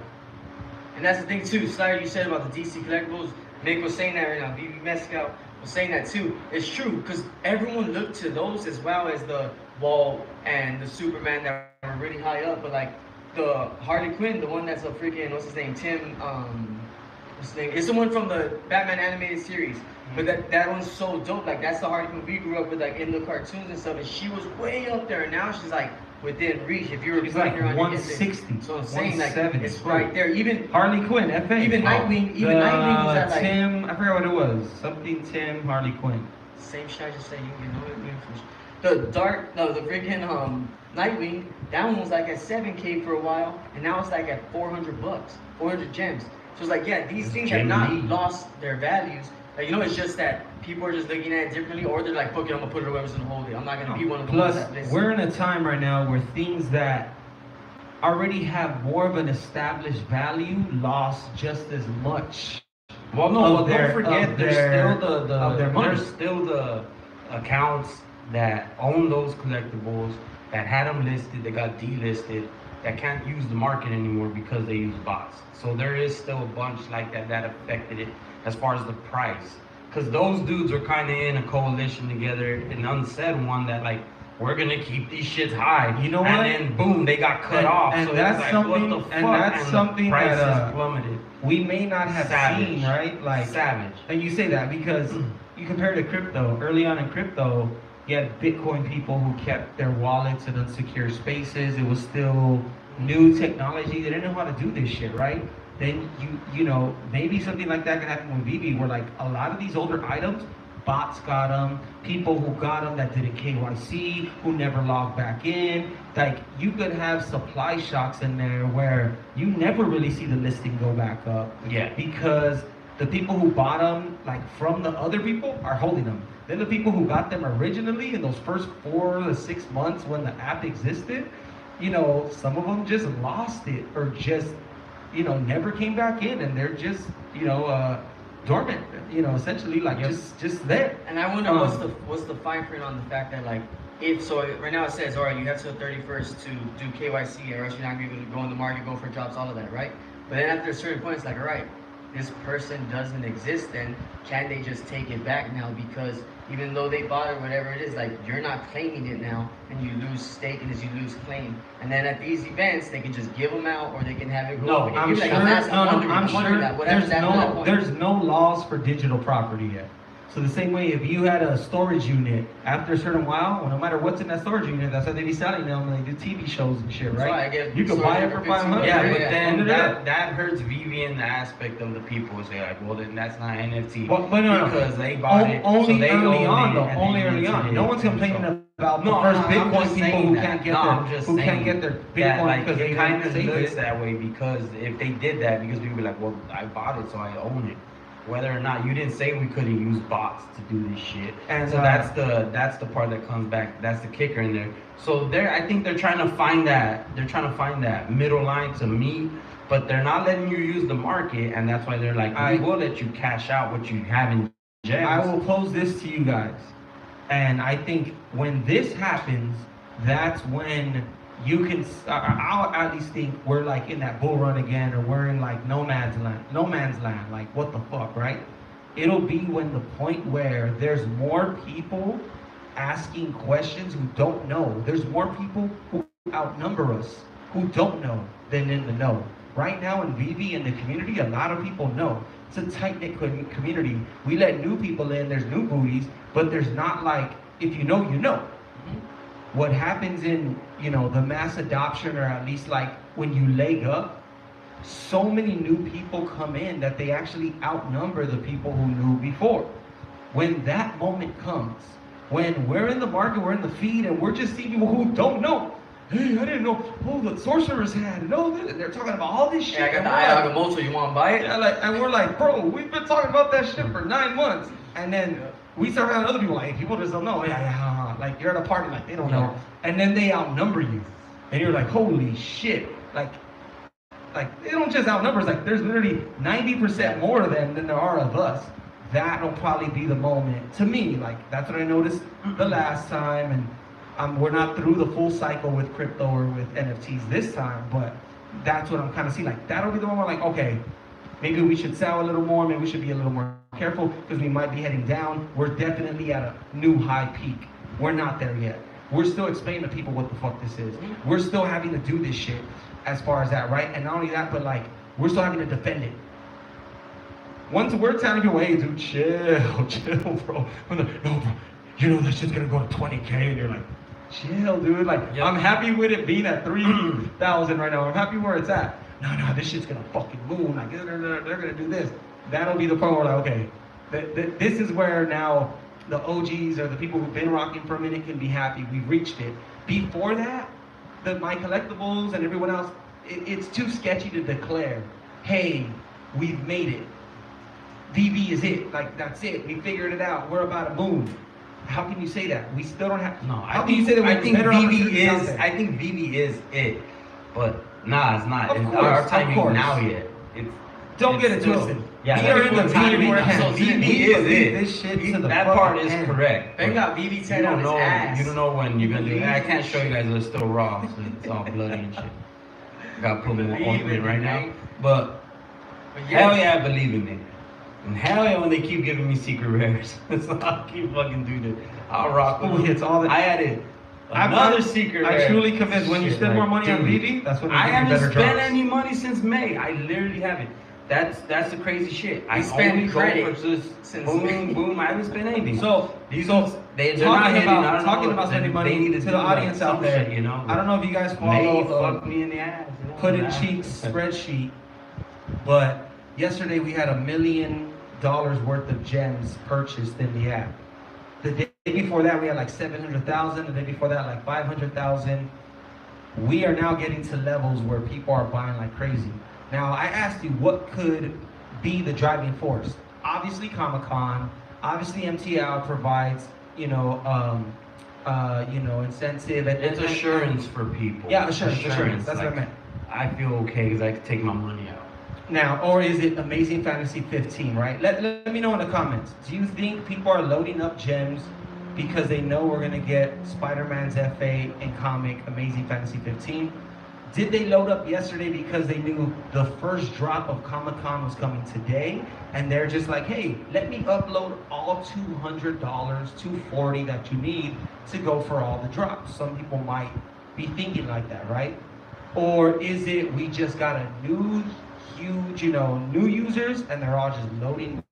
And that's the thing too, Slider, you said about the DC collectibles. Nick was saying that right now. Veve Mescal was saying that too. It's true because everyone looked to those as well as the Walt and the Superman that were really high up, but like the Harley Quinn, the one that's a freaking, what's his name, what's his name? It's the one from the Batman animated series. But that one's so dope. Like, that's the Harley Quinn we grew up with, like in the cartoons and stuff. And she was way up there, and now she's like within reach. If you were putting her on 160. So I'm saying, like, 170. it's right there. Even Harley Quinn, FA. Even Nightwing was at like Tim. I forgot what it was. Something Tim Harley Quinn. Same shit I just said. You know it. The freaking Nightwing. That one was like at 7K for a while, and now it's like at $400, 400 gems. So it's like, yeah, these things have not lost their values. Like, it's just that people are just looking at it differently, or they're like, fuck it, I'm gonna put it away, I'm just gonna hold it. I'm not gonna be one of the ones that listen. We're in a time right now where things that already have more of an established value lost just as much. Well, no, don't forget, there's still the accounts that own those collectibles that had them listed, they got delisted, that can't use the market anymore because they use bots. So there is still a bunch like that affected it as far as the price. Because those dudes are kind of in a coalition together, an unsaid one that like, we're gonna keep these shits high. You know what? And then boom, they got cut off. And so that's like, something. What the fuck? And that's something that plummeted. We may not have seen, right? Like savage. And you say that because you compare to crypto. Early on in crypto, you had Bitcoin people who kept their wallets in unsecure spaces. It was still new technology. They didn't know how to do this shit, right? Then you know, maybe something like that can happen with Veve, where like a lot of these older items, bots got them, people who got them that didn't KYC, who never logged back in. Like, you could have supply shocks in there where you never really see the listing go back up. Yeah. Because the people who bought them, like from the other people, are holding them. Then the people who got them originally in those first 4 to 6 months when the app existed, you know, some of them just lost it or just, you know, never came back in, and they're just, you know, dormant, you know, essentially, like just there. And I wonder what's the fine print on the fact that, like, if so right now it says, all right, you have till 31st to do KYC, or else you're not gonna be able to go in the market, go for jobs, all of that, right? But then after a certain point, it's like, all right, this person doesn't exist, then can they just take it back now? Because even though they bought it, whatever it is, like you're not claiming it now, and you lose stake in this, you lose claim. And then at these events, they can just give them out, or they can have it go. No, up. I'm You're sure. like, I'm sure. that. What happens There's after that no, point? there's no laws for digital property yet. So the same way, if you had a storage unit, after a certain while, well, no matter what's in that storage unit, that's how they be selling them. They do TV shows and shit, That's why I right? get You can buy it for storage for 500. Yeah, Yeah, but yeah. then Yeah. that hurts Vivi in the aspect of the people say like, well, then that's not NFT But no, because they bought it. only so they early own on, it, though. and Only they early minted on. it, No one's and complaining so- about the No, first I'm Bitcoin just people saying who that. can't get No, their I'm just who can't saying get their that, Bitcoin like, because they it kind of saved looks it. that way because if they did that, because people be like, well, I bought it, so I own it. Whether or not you didn't say we couldn't use bots to do this shit, And, so that's the part that comes back. That's the kicker in there. So I think they're trying to find that. They're trying to find that middle line to meet, but they're not letting you use the market, and that's why they're like, we will let you cash out what you have in gems. I will pose this to you guys, and I think when this happens, that's when you can. I'll at least think we're like in that bull run again, or we're in like no man's land. Like what the fuck, right? It'll be when the point where there's more people asking questions who don't know. There's more people who outnumber us who don't know than in the know. Right now in VV in the community, a lot of people know. It's a tight-knit community. We let new people in, there's new booties, but there's not like, if you know, you know. What happens in, the mass adoption, or at least like when you leg up, so many new people come in that they actually outnumber the people who knew before. When that moment comes, when we're in the market, we're in the feed, and we're just seeing people who don't know. Hey, I didn't know. Oh, the sorcerers had. No, they're talking about all this shit. Yeah, I got the and we're Ayahuasca, you want to buy it? yeah, and we're like, bro, we've been talking about that shit for 9 months, and then we start having other people like, hey, people just don't know. Yeah, like you're at a party, like they don't know, and then they outnumber you, and you're like, holy shit, like they don't just outnumber us. Like there's literally 90% more of them than there are of us. That'll probably be the moment to me. Like that's what I noticed the last time, and we're not through the full cycle with crypto or with NFTs this time, but that's what I'm kind of seeing. Like that'll be the moment. Like okay, maybe we should sell a little more. Maybe we should be a little more careful because we might be heading down. We're definitely at a new high peak. We're not there yet. We're still explaining to people what the fuck this is. We're still having to do this shit as far as that, right? And not only that, but like we're still having to defend it. Once we're telling people, hey, dude, chill, bro. No, bro. You know that shit's gonna go to 20K, and you're like, chill, dude. Like, I'm happy with it being at 3,000 right now. I'm happy where it's at. No, this shit's gonna fucking move. Like, they're gonna do this. That'll be the point where, like, okay, this is where now the OGs or the people who've been rocking for a minute can be happy. We've reached it. Before that, my collectibles and everyone else, it's too sketchy to declare, hey, we've made it. VV is it. Like, that's it. We figured it out. We're about to move. How can you say that? We still don't have. No, How can you say that? I think VV out is. there? I think VV is it, but nah, it's not. Of It's course, our of timing course. now yet. Don't get it still- twisted. Yeah, we are in the timing where now. So VV is it. This shit to the That part fucking is end. correct. Ben but got You BB10 on don't his know. ass. You don't know when you're gonna do it. I can't show you guys. It's still raw. So it's all bloody and shit. Got to put more Believe ointment it, right now. man. But hell yeah, I believe in it. And hell yeah, when they keep giving me secret rares, so I'll keep fucking doing it. I'll rock with Who them. hits all the? I added I'm another secret rare. I truly convinced when you Shit, spend more like, money on dude, VV, that's when you I get haven't better spent drops. any money since May. I literally haven't. That's the crazy shit. I spent only credit go for just since boom, May. boom. I haven't spent anything. So these ones, they're not talking hitting. I about don't talking know, about spending they money need to do, the audience like, out some there. shit, you know. I don't know if you guys May follow fucked me in the ass. You know, Put in that. Cheeks spreadsheet, but yesterday we had $1 million worth of gems purchased in the app. The day before that we had like 700,000. The day before that like 500,000. We are now getting to levels where people are buying like crazy. Now I asked you what could be the driving force. Obviously Comic-Con. Obviously MTL provides incentive and It's assurance for people. Yeah, assurance. That's what I meant. I feel okay because I can take my money out. Now, or is it Amazing Fantasy 15, right? Let me know in the comments. Do you think people are loading up gems because they know we're going to get Spider-Man's FA and comic Amazing Fantasy 15? Did they load up yesterday because they knew the first drop of Comic-Con was coming today, and they're just like, hey, let me upload all $200, $240 that you need to go for all the drops? Some people might be thinking like that, right? Or is it we just got a new, huge, new users, and they're all just loading?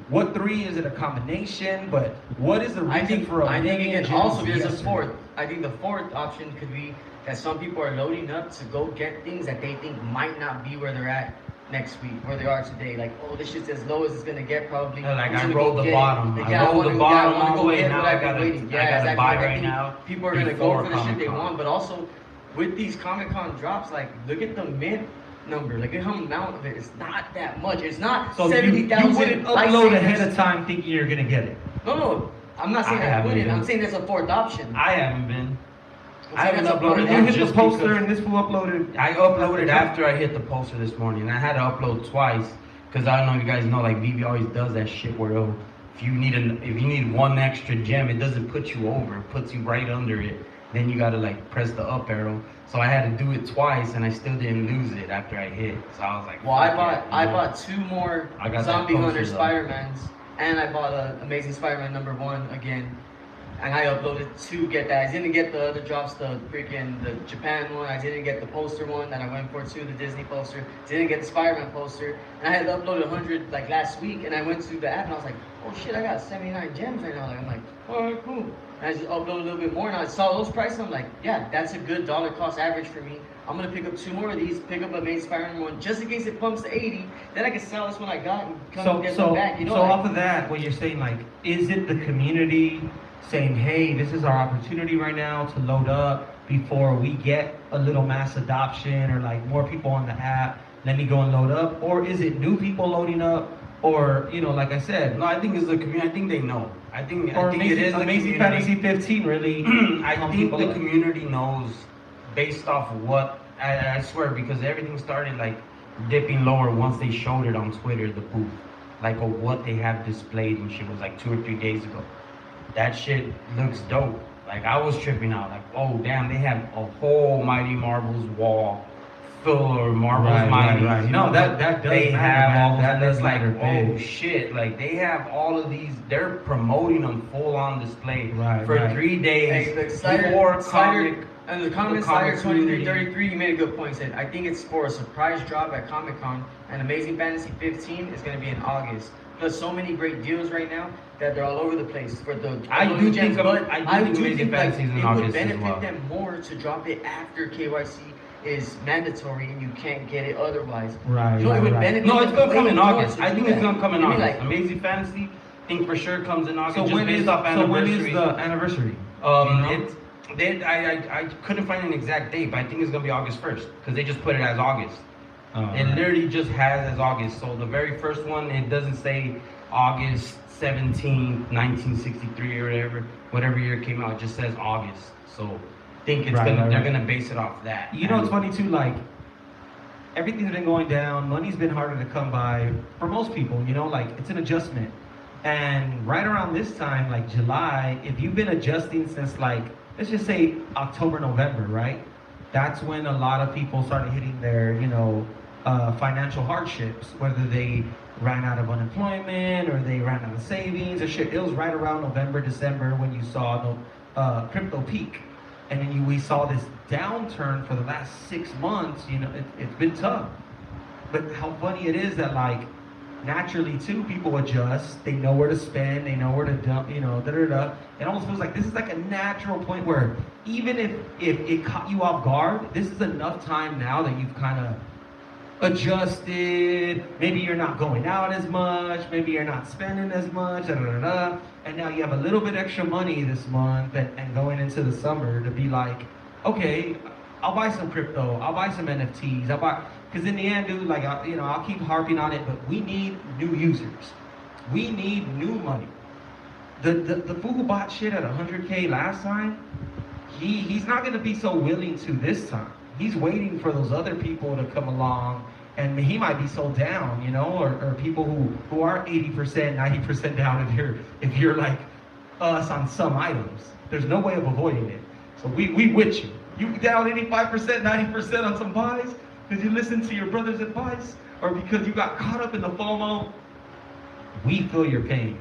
What three? Is it a combination? But what is the reason for a I think million it can also gems there's a yesterday? fourth. I think the fourth option could be that some people are loading up to go get things that they think might not be where they're at next week, where they are today. Like, oh, this shit's as low as it's gonna get probably. Yeah, like I'm I gonna rolled go the get it. bottom. Like, I rolled the bottom all the way. get Now what I I've been gotta, waiting. Yeah, I gotta exactly. buy Like, I right think now. people are gonna go for the shit they Comic-Con. want, but also with these Comic-Con drops, like, look at the mint number. Like, look how amount of it. It's not that much. It's not So 70,000. you wouldn't upload ahead of time thinking you're gonna get it. No, I'm not saying I I haven't wouldn't. been. I'm saying there's a fourth option. I haven't been. I'm I saying haven't that's a fourth uploaded You it hit just the poster because- and this fool uploaded. I uploaded after I hit the poster this morning, and I had to upload twice because I don't know if you guys know, like Veve always does that shit where if you need one extra gem, it doesn't put you over, it puts you right under it. Then you gotta like press the up arrow. So I had to do it twice, and I still didn't lose it after I hit. So I was like, Well, I fuck bought it, you know? 2 more I got that Zombie Hunter poster, though. Spider-Mans, and I bought Amazing Spider-Man #1 again, and I uploaded to get that. I didn't get the other drops, the Japan one. I didn't get the poster one that I went for too, the Disney poster. Didn't get the Spider-Man poster, and I had uploaded 100 like last week, and I went to the app and I was like, oh shit, I got 79 gems right now. Like, I'm like, alright, cool. And I just uploaded a little bit more, and I saw those prices. I'm like, yeah, that's a good dollar cost average for me. I'm gonna pick up 2 more of these, pick up Amazing Spider-Man 1 just in case it pumps to 80. Then I can sell this one I got and come get them back. You know, so like, off of that, what you're saying, like, is it the community saying, hey, this is our opportunity right now to load up before we get a little mass adoption or like more people on the app, let me go and load up? Or is it new people loading up? Or, like I said, No, I think it's the community. I think they know. I think Amazing, it is the Amazing community. Fantasy 15 really. I pump think people the up. community knows based off of what I swear, because everything started like dipping lower once they showed it on Twitter, the booth, like of what they have displayed and shit was like 2 or 3 days ago. That shit looks dope. Like I was tripping out, like, oh damn, they have a whole Mighty Marvels wall full of Marvels Mighty. Right. No, that does They matter, have man. all That that. does It's like, matter oh big. shit, like they have all of these. They're promoting them full on display Right, for right. 3 days Hey, the Slider, before Slider, comic. and the comment the comic Slider community. 2333, you made a good point. He said, I think it's for a surprise drop at Comic Con, and Amazing Fantasy 15 is going to be in August. There's so many great deals right now that they're all over the place for the. I do think but I do think Amazing like, Fantasy is in it would August as benefit well. them more to drop it after KYC is mandatory and you can't get it otherwise. Right, You know, it would right. benefit No, it's them gonna come way in more August. to I do think it's that. gonna come in You mean, August. like, Amazing Fantasy, I think for sure comes in August. So just when based is off anniversary. the anniversary? It. I couldn't find an exact date, but I think it's gonna be August 1st because they just put it as August. It literally just has as August. So the very first one, it doesn't say August 17th, 1963 or whatever year it came out. It just says August. So I think it's they're gonna base it off that. You know, it's funny too, like, everything's been going down, money's been harder to come by for most people, like, it's an adjustment. And right around this time, like July, if you've been adjusting since, like, let's just say October, November, right? That's when a lot of people started hitting their, financial hardships, whether they ran out of unemployment or they ran out of savings or shit. It was right around November, December when you saw the crypto peak. And then we saw this downturn for the last 6 months. It's been tough. But how funny it is that, like, naturally too, people adjust. They know where to spend. They know where to dump. It almost feels like this is like a natural point where even if it caught you off guard, this is enough time now that you've kind of adjusted. Maybe you're not going out as much. Maybe you're not spending as much. And now you have a little bit extra money this month and going into the summer to be like, okay, I'll buy some crypto. I'll buy some NFTs. Because in the end, dude, like, I'll keep harping on it, but we need new users. We need new money. The fool who bought shit at 100K last time, he's not going to be so willing to this time. He's waiting for those other people to come along, and he might be so down, or people who are 80%, 90% down if you're like us on some items. There's no way of avoiding it. So we with you. You down 85%, 90% on some buys because you listened to your brother's advice or because you got caught up in the FOMO. We feel your pain.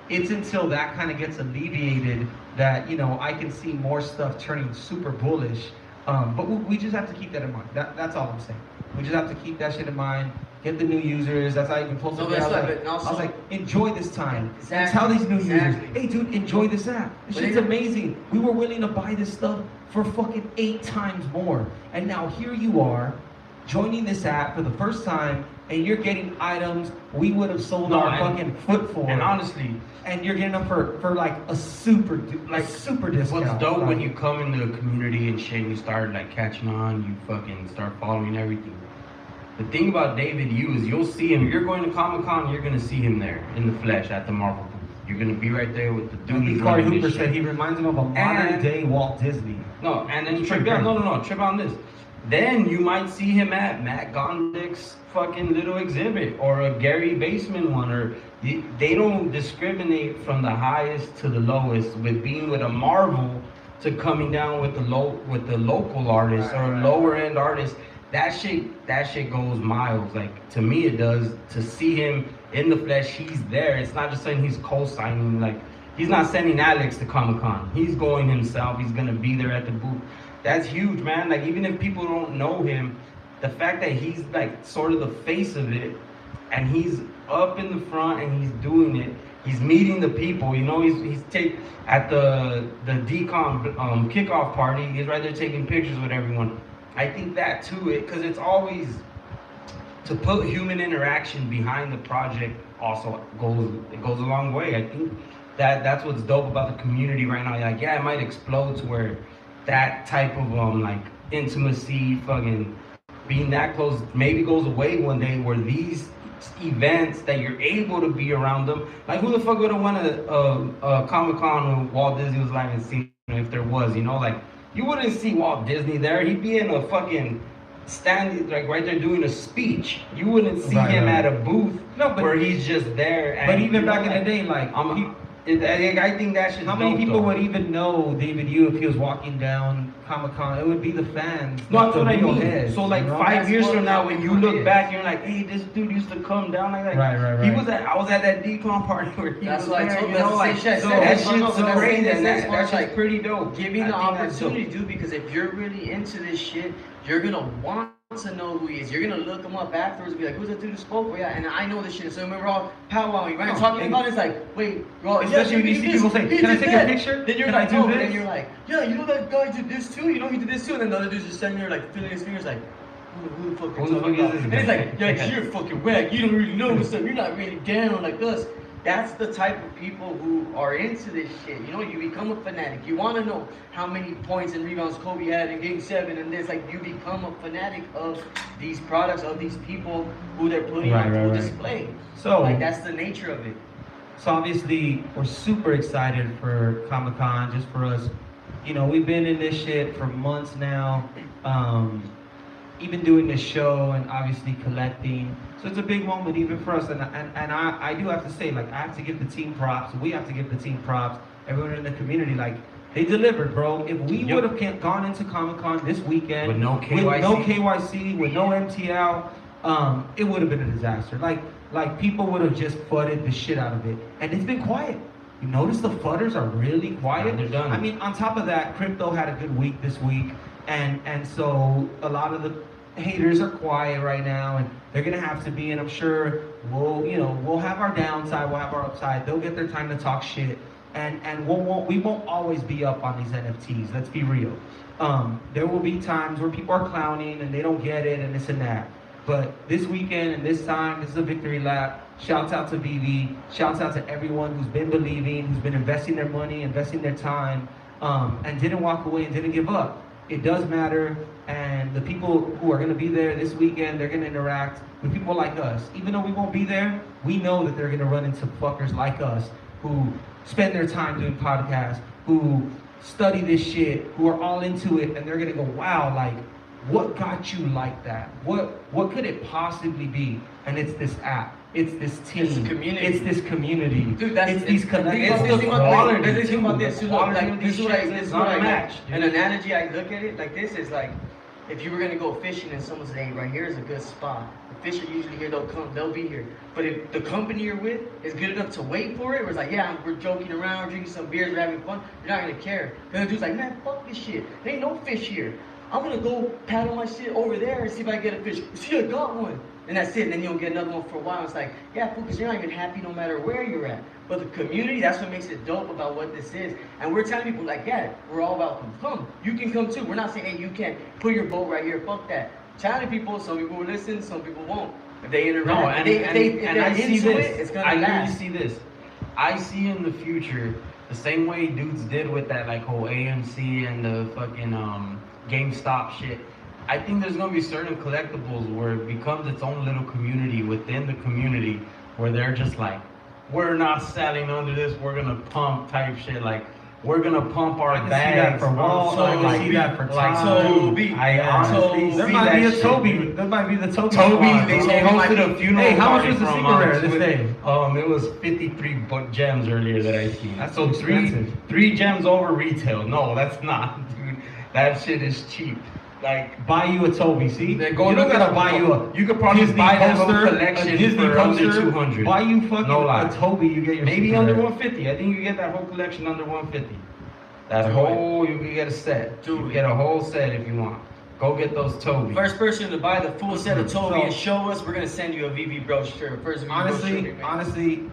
It's until that kind of gets alleviated that, you know, I can see more stuff turning super bullish. But we just have to keep that in mind. That's all I'm saying. We just have to keep that shit in mind. Get the new users. That's how I even posted it. I was like, enjoy this time. And tell these new users, hey dude, enjoy this app. This shit's amazing. We were willing to buy this stuff for fucking 8 times more. And now here you are, joining this app for the first time, and you're getting items we would have sold our fucking foot for. And honestly, and you're getting them for like a super discount. What's dope when you come into the community and shit, you start like catching on, you fucking start following everything. The thing about David Yu is you'll see him. You're going to Comic-Con, you're gonna see him there in the flesh at the Marvel booth. You're gonna be right there with the dude. Corey Hooper said he reminds him of a modern day Walt Disney. No, and then trip on this. Then you might see him at Matt Gondik's fucking little exhibit or a Gary Baseman one, or they don't discriminate from the highest to the lowest with being with a Marvel to coming down with the local artists or lower end artists. That shit goes miles. Like, to me it does. To see him in the flesh, he's there. It's not just saying he's co-signing. Like, he's not sending Alex to Comic-Con. He's going himself. He's gonna be there at the booth. That's huge, man. Like, even if people don't know him, the fact that he's like sort of the face of it, and he's up in the front and he's doing it. He's meeting the people. You know, he's at the DCOM kickoff party. He's right there taking pictures with everyone. I think that too, because it's always to put human interaction behind the project. Also goes a long way. I think that's what's dope about the community right now. Like, yeah, it might explode to where that type of like intimacy, fucking being that close, maybe goes away one day. Where these events that you're able to be around them, like who the fuck would have went to a Comic-Con when Walt Disney was live and seen if there was, you know, like. You wouldn't see Walt Disney there. He'd be in a fucking standing, like right there doing a speech. You wouldn't see him at a booth where he's just there. And, but even back in the day, like, I think that shit's how many people would even know David Yu if he was walking down Comic-Con? It would be the fans. No, that's what I mean. Heads, so like 5 years from now, when you look back, you're like, hey, this dude used to come down like that. Right. I was at that DCOM party where he was there. You know, like, that shit's so crazy. That's like pretty dope. Giving the opportunity, dude, because if you're really into this shit, you're gonna want to know who he is. You're gonna look him up afterwards and be like, who's that dude who spoke? Well, yeah, and I know this shit. So when we're all powwowing, right? Talking about it, it's like, wait, bro, especially when you see people say, can I take a picture? Then you're like, oh, and you're like, yeah, you know that guy did this too? You know he did this too? And then the other dude's just standing there like feeling his fingers like, who the fuck are you talking about? And it's like, yeah, you're fucking whack. You don't really know what's up. You're not really down like us. That's the type of people who are into this shit. You know, you become a fanatic. You want to know how many points and rebounds Kobe had in Game 7 and this. Like, you become a fanatic of these products, of these people who they're putting on full display. So, like, that's the nature of it. So, obviously, we're super excited for Comic-Con, just for us. You know, we've been in this shit for months now. Even doing this show and obviously collecting. So it's a big moment even for us. And I do have to say, like, I have to give the team props. We have to give the team props. Everyone in the community, like, they delivered, bro. If we would have gone into Comic-Con this weekend with no KYC, with no MTL, it would have been a disaster. Like people would have just fudded the shit out of it. And it's been quiet. You notice the fudders are really quiet. Yeah, they're done. I mean, on top of that, crypto had a good week this week. And so a lot of the haters are quiet right now, and they're gonna have to be. And I'm sure we'll have our downside, we'll have our upside. They'll get their time to talk shit, and we won't always be up on these NFTs. Let's be real. There will be times where people are clowning and they don't get it and this and that. But this weekend and this time, this is a victory lap. Shouts out to Veve. Shouts out to everyone who's been believing, who's been investing their money, investing their time, and didn't walk away and didn't give up. It does matter, and the people who are going to be there this weekend, they're going to interact with people like us. Even though we won't be there, we know that they're going to run into fuckers like us who spend their time doing podcasts, who study this shit, who are all into it, and they're going to go, wow, like, what got you like that? What could it possibly be? And it's this app. It's this team. It's community. It's this community. Dude, that's it's these connections. It's the quality. Let's think about this. The Look, quality like of this these is what I, shits this is is what I unmatched, An dude. analogy I look at it like this is like if you were gonna go fishing and someone said, "Hey, right here is a good spot." The fish are usually here. They'll be here. But if the company you're with is good enough to wait for it, where it's like, yeah, we're joking around, we're drinking some beers, we're having fun, you're not gonna care. Because the dude's like, man, fuck this shit. There ain't no fish here. I'm gonna go paddle my shit over there and see if I get a fish. See, I got one. And that's it. And then you don't get another one for a while. It's like, yeah, because you're not even happy no matter where you're at. But the community, that's what makes it dope about what this is. And we're telling people, like, yeah, we're all welcome. Come. You can come too. We're not saying, hey, you can't put your boat right here. Fuck that. Telling people, some people will listen, some people won't. If they interact, No, if they're I see into this. it, it's gonna I last. really see this. I see in the future the same way dudes did with that like whole AMC and the fucking GameStop shit. I think there's gonna be certain collectibles where it becomes its own little community within the community where they're just like, we're not selling under this, we're gonna pump type shit. Like, we're gonna pump our I can see bags. that for Walt. I can see that for Toby. I honestly There see might that be a shit. Toby. There might be the Toby. Toby, squad, they bro. hosted a funeral Hey, how much party was the from, secret rare this Twi- day? It was 53 gems earlier that I seen. That's so so three expensive. 3 gems over retail. No, that's not, dude. That shit is cheap. Like, Buy you a Toby, see? They You go don't look gotta at buy you a you could probably Disney buy that whole coaster, collection a Disney for under coaster, 200. Buy you fucking No lie. a Toby, you get your Maybe secret under rare. 150. I think you get that whole collection under 150. That Do it. whole, you can get a set. Do You it. get a whole set if you want. Go get those Toby. First person to buy the full set of Toby So- and show us, we're gonna send you a Veve Bros shirt. First Veve Bros shirt we make. Honestly,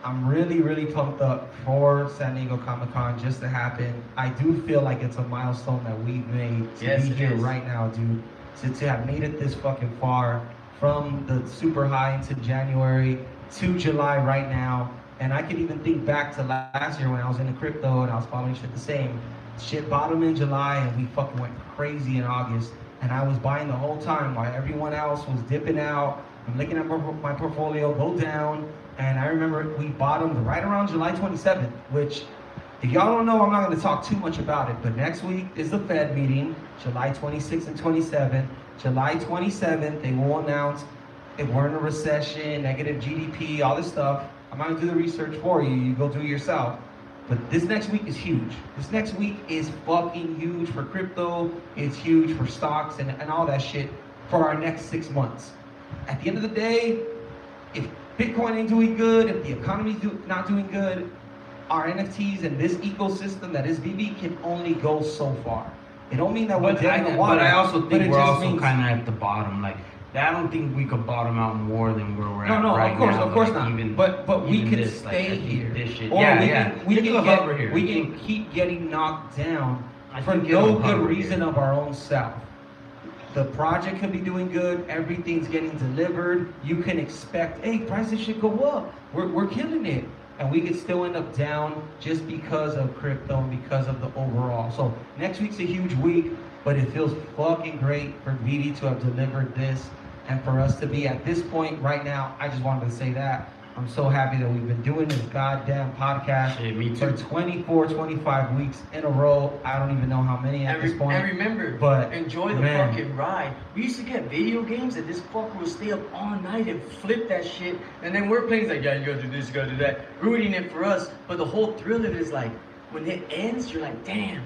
I'm really pumped up for San Diego Comic-Con just to happen. I do feel like it's a milestone that we've made to Yes, be it here is. right now, dude. To have made it this fucking far from the super high into January to July right now. And I can even think back to last year when I was into crypto and I was following shit the same. Shit bottomed in July and we fucking went crazy in August. And I was buying the whole time while everyone else was dipping out. I'm looking at my portfolio go down. And I remember we bottomed right around July 27th, which if y'all don't know, I'm not going to talk too much about it. But next week is the Fed meeting, July 26th and 27th. July 27th, they will announce if we're in a recession, negative GDP, all this stuff. I'm not going to do the research for you. You go do it yourself. But this next week is huge. This next week is fucking huge for crypto. It's huge for stocks and all that shit for our next 6 months. At the end of the day, if Bitcoin ain't doing good, if the economy's not doing good, our NFTs and this ecosystem that is Veve can only go so far. It don't mean that we're dead in the water. But I also but think it we're just also means- kind of at the bottom. Like, I don't think we could bottom out more than where we're at No, right now. of course like, not. Even, but we even can this, like, I stay think here. This shit. Or we Get can to the get, hover here. we can keep getting knocked down I for think get no on good hover reason here. of our own self. The project could be doing good. Everything's getting delivered. You can expect, hey, prices should go up. We're killing it. And we could still end up down just because of crypto and because of the overall. So next week's a huge week, but it feels fucking great for Veve to have delivered this and for us to be at this point right now. I just wanted to say that. I'm so happy that we've been doing this goddamn podcast Shit, me for too. 24, 25 weeks in a row. I don't even know how many at this point. And remember, But, enjoy the man. fucking ride. We used to get video games that this fucker would stay up all night and flip that shit. And then we're playing like, yeah, you gotta do this, you gotta do that. Ruining it for us. But the whole thrill of it is like, when it ends, you're like, damn,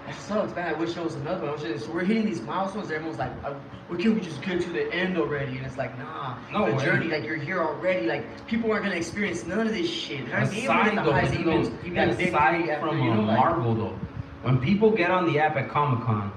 that sucks, man. I wish there was another one. So we're hitting these milestones. Everyone's like, why can't we just get to the end already? And it's like, nah, No the way. journey, like you're here already. Like people aren't gonna experience none of this shit. They're not able to get Aside the though, highs and lows. even that victory aside after, from you know, like- Marvel though, when people get on the app at Comic Con,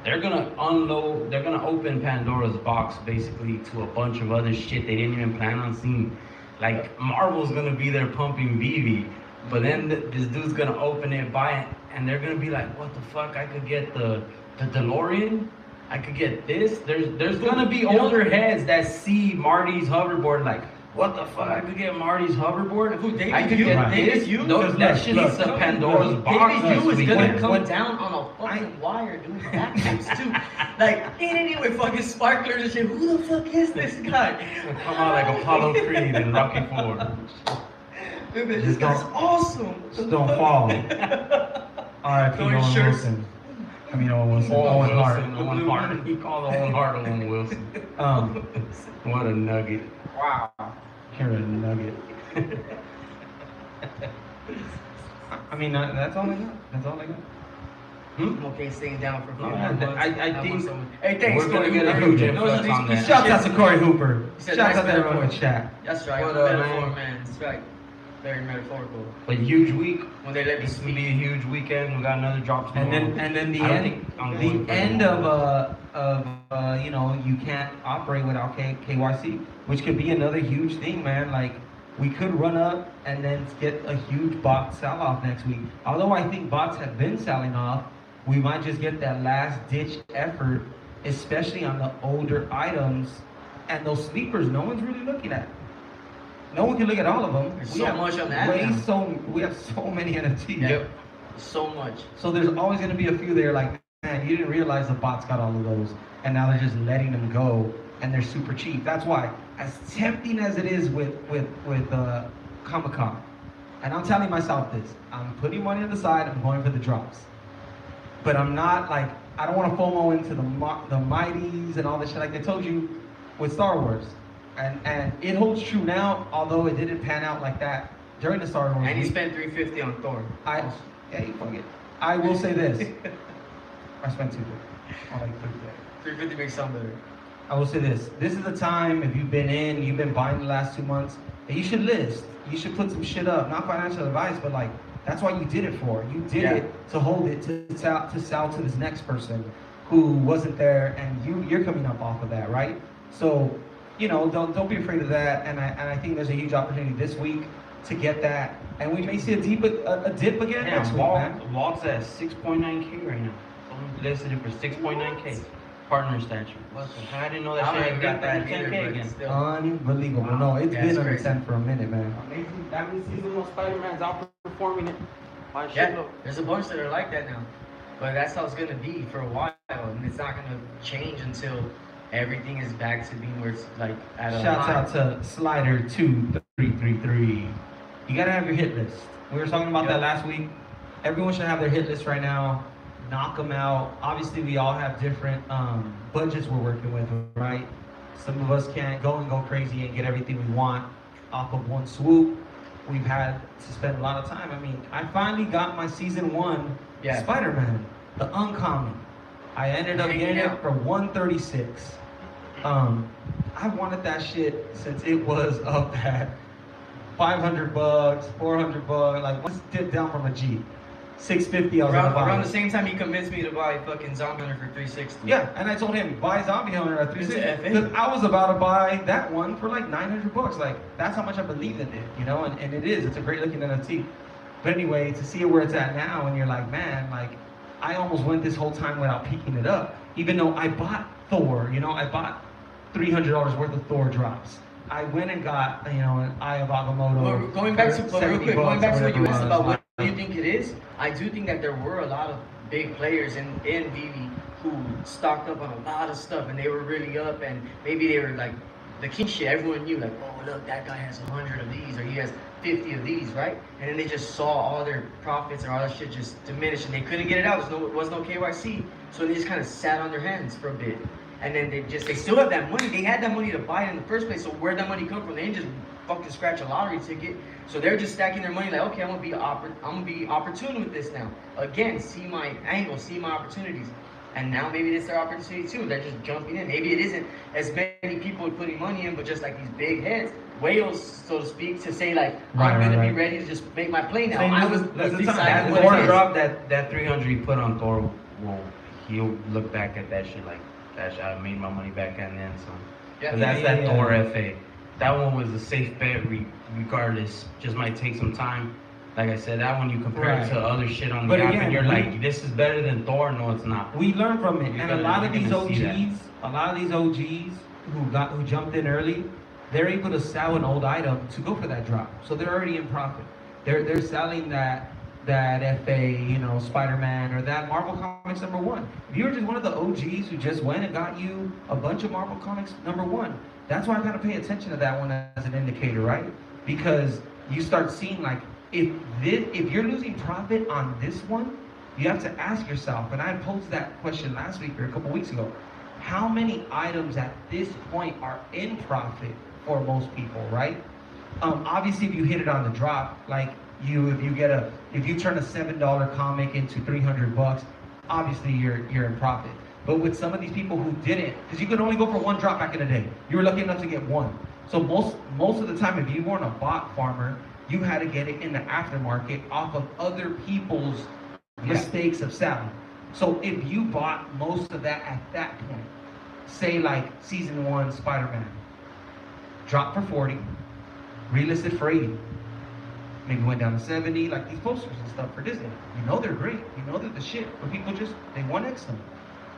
they're gonna unload, they're gonna open Pandora's box basically to a bunch of other shit they didn't even plan on seeing. Like Marvel's gonna be there pumping Veve, but then this dude's gonna open it, buy it, and they're gonna be like, what the fuck? I could get the DeLorean. I could get this. There's gonna be older heads that see Marty's hoverboard like, what the fuck? I could get Marty's hoverboard. Who, David I could Yu? get David this. Yu? No, Because that look, shit look, is a look, Pandora's look, box. David Yu this is weekend. gonna come When- down on a fucking wire doing backflips too. Like, with fucking sparklers and shit. Who the fuck is this guy? Come out like Apollo Creed in Rocky IV. Dude, this Just guy's don't- awesome. Just don't fall. R.I.P. Throwing Owen shirts. Wilson. I mean, Owen Wilson. Owen Hart. Owen Hart. He called Owen Hart Owen Wilson. What a nugget. Wow. You're a nugget. I mean, that's all I got. That's all I got. I'm okay staying down for 5 Yeah, months. I think Hey, thanks, we're gonna Corey. get a Hooper. huge You know, influx these on that. Shouts out to Corey Hooper. He said, Shouts nice out to everyone in the metaphor. chat. That's right. What I'm a up, metaphor, man? man. That's right. Very metaphorical. But huge week. When they let me This will be speak. a huge weekend. We got another drop tomorrow. And then the I don't end, think I'm going the for end tomorrow. of you know, you can't operate without KYC, which could be another huge thing, man. Like we could run up and then get a huge bot sell off next week. Although I think bots have been selling off, we might just get that last ditch effort, especially on the older items and those sleepers. No one's really looking at. No one can look at all of them. There's We so have much on that way now. we have so many NFTs. Yep. So much. So there's always going to be a few there like, man, you didn't realize the bots got all of those, and now they're just letting them go, and they're super cheap. That's why, as tempting as it is with Comic-Con, and I'm telling myself this, I'm putting money on the side, I'm going for the drops. But I'm not like, I don't want to FOMO into the mighties and all this shit like I told you with Star Wars. And it holds true now, although it didn't pan out like that during the Star Wars. And he week. spent $350 on Thor. Yeah, you fuck it. I will say this. I spent $250 on like 3 days. $350 makes sound better. I will say this. This is the time, if you've been buying the last 2 months, that you should list. You should put some shit up. Not financial advice, but like, that's what you did it for. You did it to hold it, to sell to this next person who wasn't there, and you're coming up off of that, right? So, you know, don't be afraid of that. And I think there's a huge opportunity this week to get that, and we may see a dip again next week, man. Walt's at 6.9K right now. Someone listed it for 6.9K. Partner statue. What the hell? I didn't know that I shit ain't had got that 10K either, again. but still. Unbelievable. No, it's Yeah, been it's under crazy. 10 for a minute, man. Amazing. That means seasonal Spider-Man's outperforming it. By Yeah, shitload. there's a bunch that are like that now. But that's how it's going to be for a while. And it's not going to change until everything is back to being where it's like at a Shouts high. out to Slider2333. You gotta have your hit list. We were talking about that last week. Everyone should have their hit list right now. Knock them out. Obviously, we all have different budgets we're working with, right? Some of us can't go crazy and get everything we want off of one swoop. We've had to spend a lot of time. I mean, I finally got my season 1 Spider-Man, the uncommon. I ended up getting it for 136. I wanted that shit since it was up at $500, $400. Like, once it dipped down from a G, $650. I was gonna buy Around it. the same time, he convinced me to buy fucking Zombie Hunter for $360. Yeah, and I told him buy Zombie Hunter at It's $360 FA. because I was about to buy that one for like $900. Like, that's how much I believe in it, you know. And it is. It's a great looking NFT. But anyway, to see it where it's at now, and you're like, man, like, I almost went this whole time without picking it up, even though I bought Thor. You know, I bought $300 worth of Thor drops. I went and got, you know, an Eye of Agamotto. Well, going back to for real quick, going $70 back to or what you whatever asked it about was. what do you think it is, I do think that there were a lot of big players in Veve who stocked up on a lot of stuff, and they were really up, and maybe they were like the king shit. Everyone knew, like, oh look, that guy has 100 of these, or he has 50 of these, right? And then they just saw all their profits and all that shit just diminish, and they couldn't get it out. There was no KYC, so they just kind of sat on their hands for a bit. And then they still have that money. They had that money to buy it in the first place. So where'd that money come from? They didn't just fucking scratch a lottery ticket. So they're just stacking their money like, okay, I'm gonna be opportune with this now. Again, see my angle, see my opportunities. And now maybe it's their opportunity too. They're just jumping in. Maybe it isn't as many people putting money in, but just like these big heads, whales, so to speak, to say like, I'm gonna be ready to just make my play now. I was deciding That what Thor it is. drop, that 300 he put on Thor, he'll look back at that shit like, that shit, I made my money back and then some. Yeah, But that's yeah, that yeah. Thor FA. That one was a safe bet regardless. Just might take some time. Like I said, that one you compare it Right. to other shit on But the app again, and you're we- like, this is better than Thor. No, it's not. We learned from it, You and gotta- a lot of you're these gonna see that. OGs who jumped in early, they're able to sell an old item to go for that drop. So they're already in profit. They're selling that FA, you know, Spider-Man or that Marvel Comics #1. If you were just one of the OGs who just went and got you a bunch of Marvel Comics #1, that's why I gotta pay attention to that one as an indicator, right? Because you start seeing like if you're losing profit on this one, you have to ask yourself, and I posed that question last week or a couple weeks ago, how many items at this point are in profit for most people, right? Obviously, if you hit it on the drop, like if you turn a $7 comic into $300, obviously you're in profit. But with some of these people who didn't, because you could only go for one drop back in the day, you were lucky enough to get one. So most of the time, if you weren't a bot farmer, you had to get it in the aftermarket off of other people's mistakes of selling. So if you bought most of that at that point, say like season 1 Spider-Man, dropped for 40, relisted for 80, maybe went down to 70, like these posters and stuff for Disney. You know they're great, you know they're the shit, but people just, they 1x them.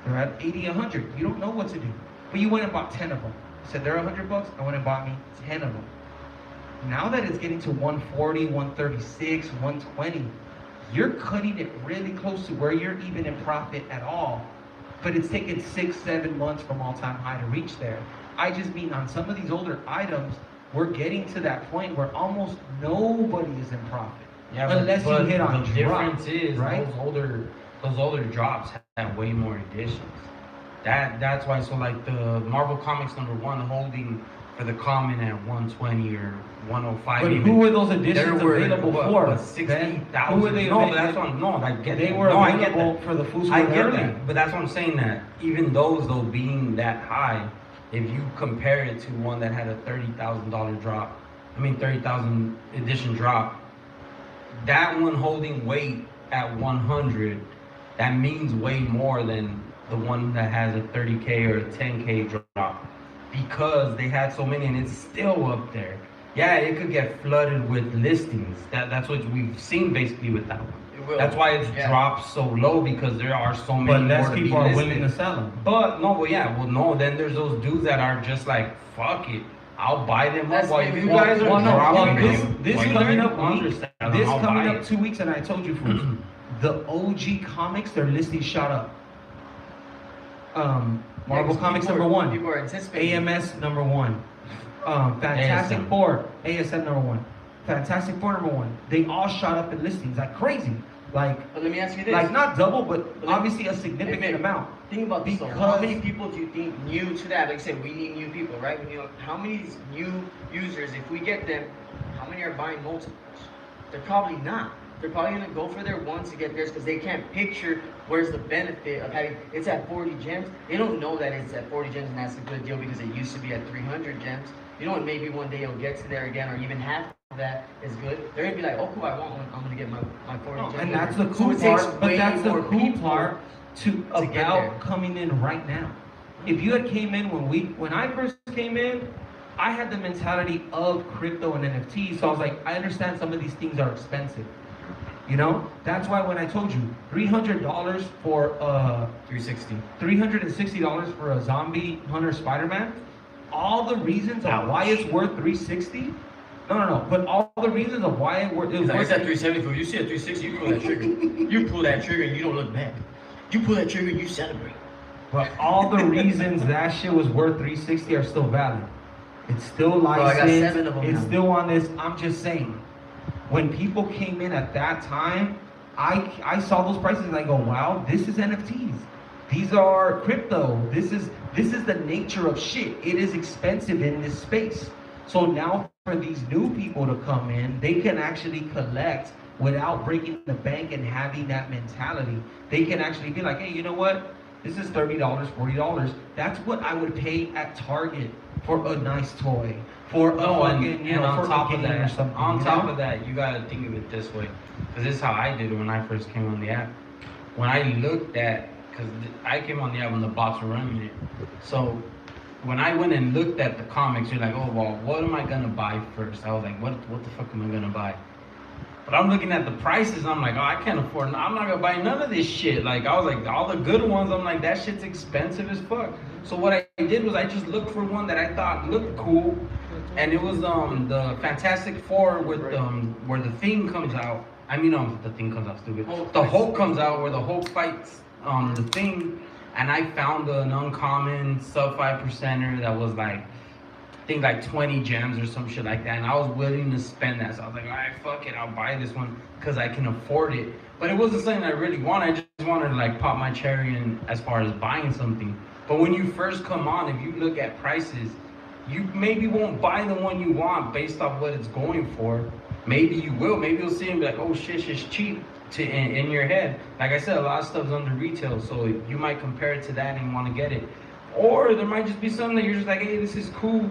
They're at 80, 100, you don't know what to do. But you went and bought 10 of them. You said they're $100, I went and bought me 10 of them. Now that it's getting to 140, 136, 120, you're cutting it really close to where you're even in profit at all. But it's taken 6-7 months from all-time high to reach there. I just mean on some of these older items, we're getting to that point where almost nobody is in profit. Yeah, unless but you hit on the drop, difference is right? those older drops have way more editions. That's why. So like the Marvel Comics #1 holding for the common at 120 or 105. But even, who were those editions there were, available for? 60,000. Who were they? No, but that's what. No, I get. They that. were no, I get available that. for the fools who I were get early. that, but that's what I'm saying. That even those though being that high, if you compare it to one that had a $30,000 drop, 30,000 edition drop, that one holding weight at 100, that means way more than the one that has a 30K or a 10K drop, because they had so many and it's still up there. Yeah, it could get flooded with listings. That's what we've seen basically with that one. That's why it's dropped so low, because there are so many. But less more to people be are listed. willing to sell them. But no, then there's those dudes that are just like, fuck it, I'll buy them up while you guys are dropping them. This While you coming guys up don't week, understand them, this I'll coming buy up it. 2 weeks, and I told you, fools, the OG comics, their listing shot up. Marvel Comics #1, People are anticipating. AMS #1, Fantastic ASM. Four, ASM #1, Fantastic Four #1. They all shot up in listings like crazy. Like, But let me ask you this. like not double, but But obviously a significant Hey, Mick, amount. Think about this though. Because- How many people do you think new to that? Like I said, we need new people, right? How many new users, if we get them, how many are buying multiples? They're probably not. They're probably gonna go for their ones to get theirs because they can't picture where's the benefit of having it's at 40 gems. They don't know that it's at 40 gems and that's a good deal because it used to be at 300 gems. You know, and maybe one day it'll get to there again, or even half of that is good. They're gonna be like, oh cool, I want one. I'm gonna get my 40 gems. And that's the So cool it takes part, but way that's the more cool people part to get there. about coming in right now. If you had came in when I first came in, I had the mentality of crypto and NFTs, so I was like, I understand some of these things are expensive. You know, that's why when I told you $300 for $360 for a zombie hunter Spider-Man, all the reasons of why it's worth 360. No. But all the reasons of why it was It's worth at 370. You see at 360, you pull that trigger. You pull that trigger and you don't look back. You pull that trigger and you celebrate. But all the reasons that shit was worth 360 are still valid. It's still I got licensed. 7 of them It's now. still on this. I'm just saying, when people came in at that time, I saw those prices and I go, wow, this is NFTs. These are crypto. This is the nature of shit. It is expensive in this space. So now for these new people to come in, they can actually collect without breaking the bank and having that mentality. They can actually be like, hey, you know what? This is $30, $40. That's what I would pay at Target for a nice toy. For a fucking, and on for top a of game or that, something. on you top know? of that, you gotta think of it this way, because this is how I did it when I first came on the app. When I looked at, because I came on the app when the bots were running it, so when I went and looked at the comics, you're like, oh well, what am I gonna buy first? I was like, what the fuck am I gonna buy? But I'm looking at the prices, I'm like, oh, I can't afford, I'm not gonna buy none of this shit. Like, I was like, all the good ones, I'm like, that shit's expensive as fuck. So what I did was I just looked for one that I thought looked cool, and it was the Fantastic Four with where the Thing comes out. The Thing comes out stupid. The Hulk comes out where the Hulk fights the Thing, and I found an uncommon sub 5%er that was like think like 20 gems or some shit like that, and I was willing to spend that. So I was like, all right, fuck it, I'll buy this one because I can afford it. But it wasn't something I really wanted. I just wanted to like pop my cherry in as far as buying something. But when you first come on, if you look at prices, you maybe won't buy the one you want based off what it's going for. Maybe you will. Maybe you'll see and be like, oh shit, shit's cheap in your head. Like I said, a lot of stuff's under retail, so you might compare it to that and want to get it. Or there might just be something that you're just like, hey, this is cool.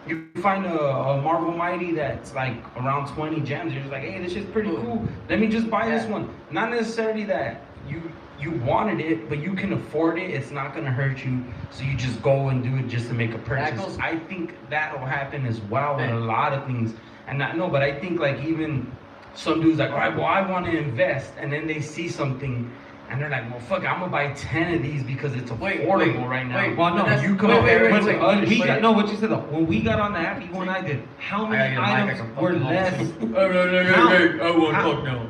You find a Marvel Mighty that's like around 20 gems. You're just like, hey, this shit's pretty cool. Let me just buy this one. Not necessarily that you wanted it, but you can afford it. It's not gonna hurt you, so you just go and do it just to make a purchase. I think that'll happen as well with a lot of things. And but I think like even some dudes like, all right, well, I want to invest, and then they see something. And they're like, well, fuck, I'm gonna buy 10 of these because it's affordable right now. Well, no, you compare it to other shit. No, what you said though, when we got on the app, you and I did, how many items were less?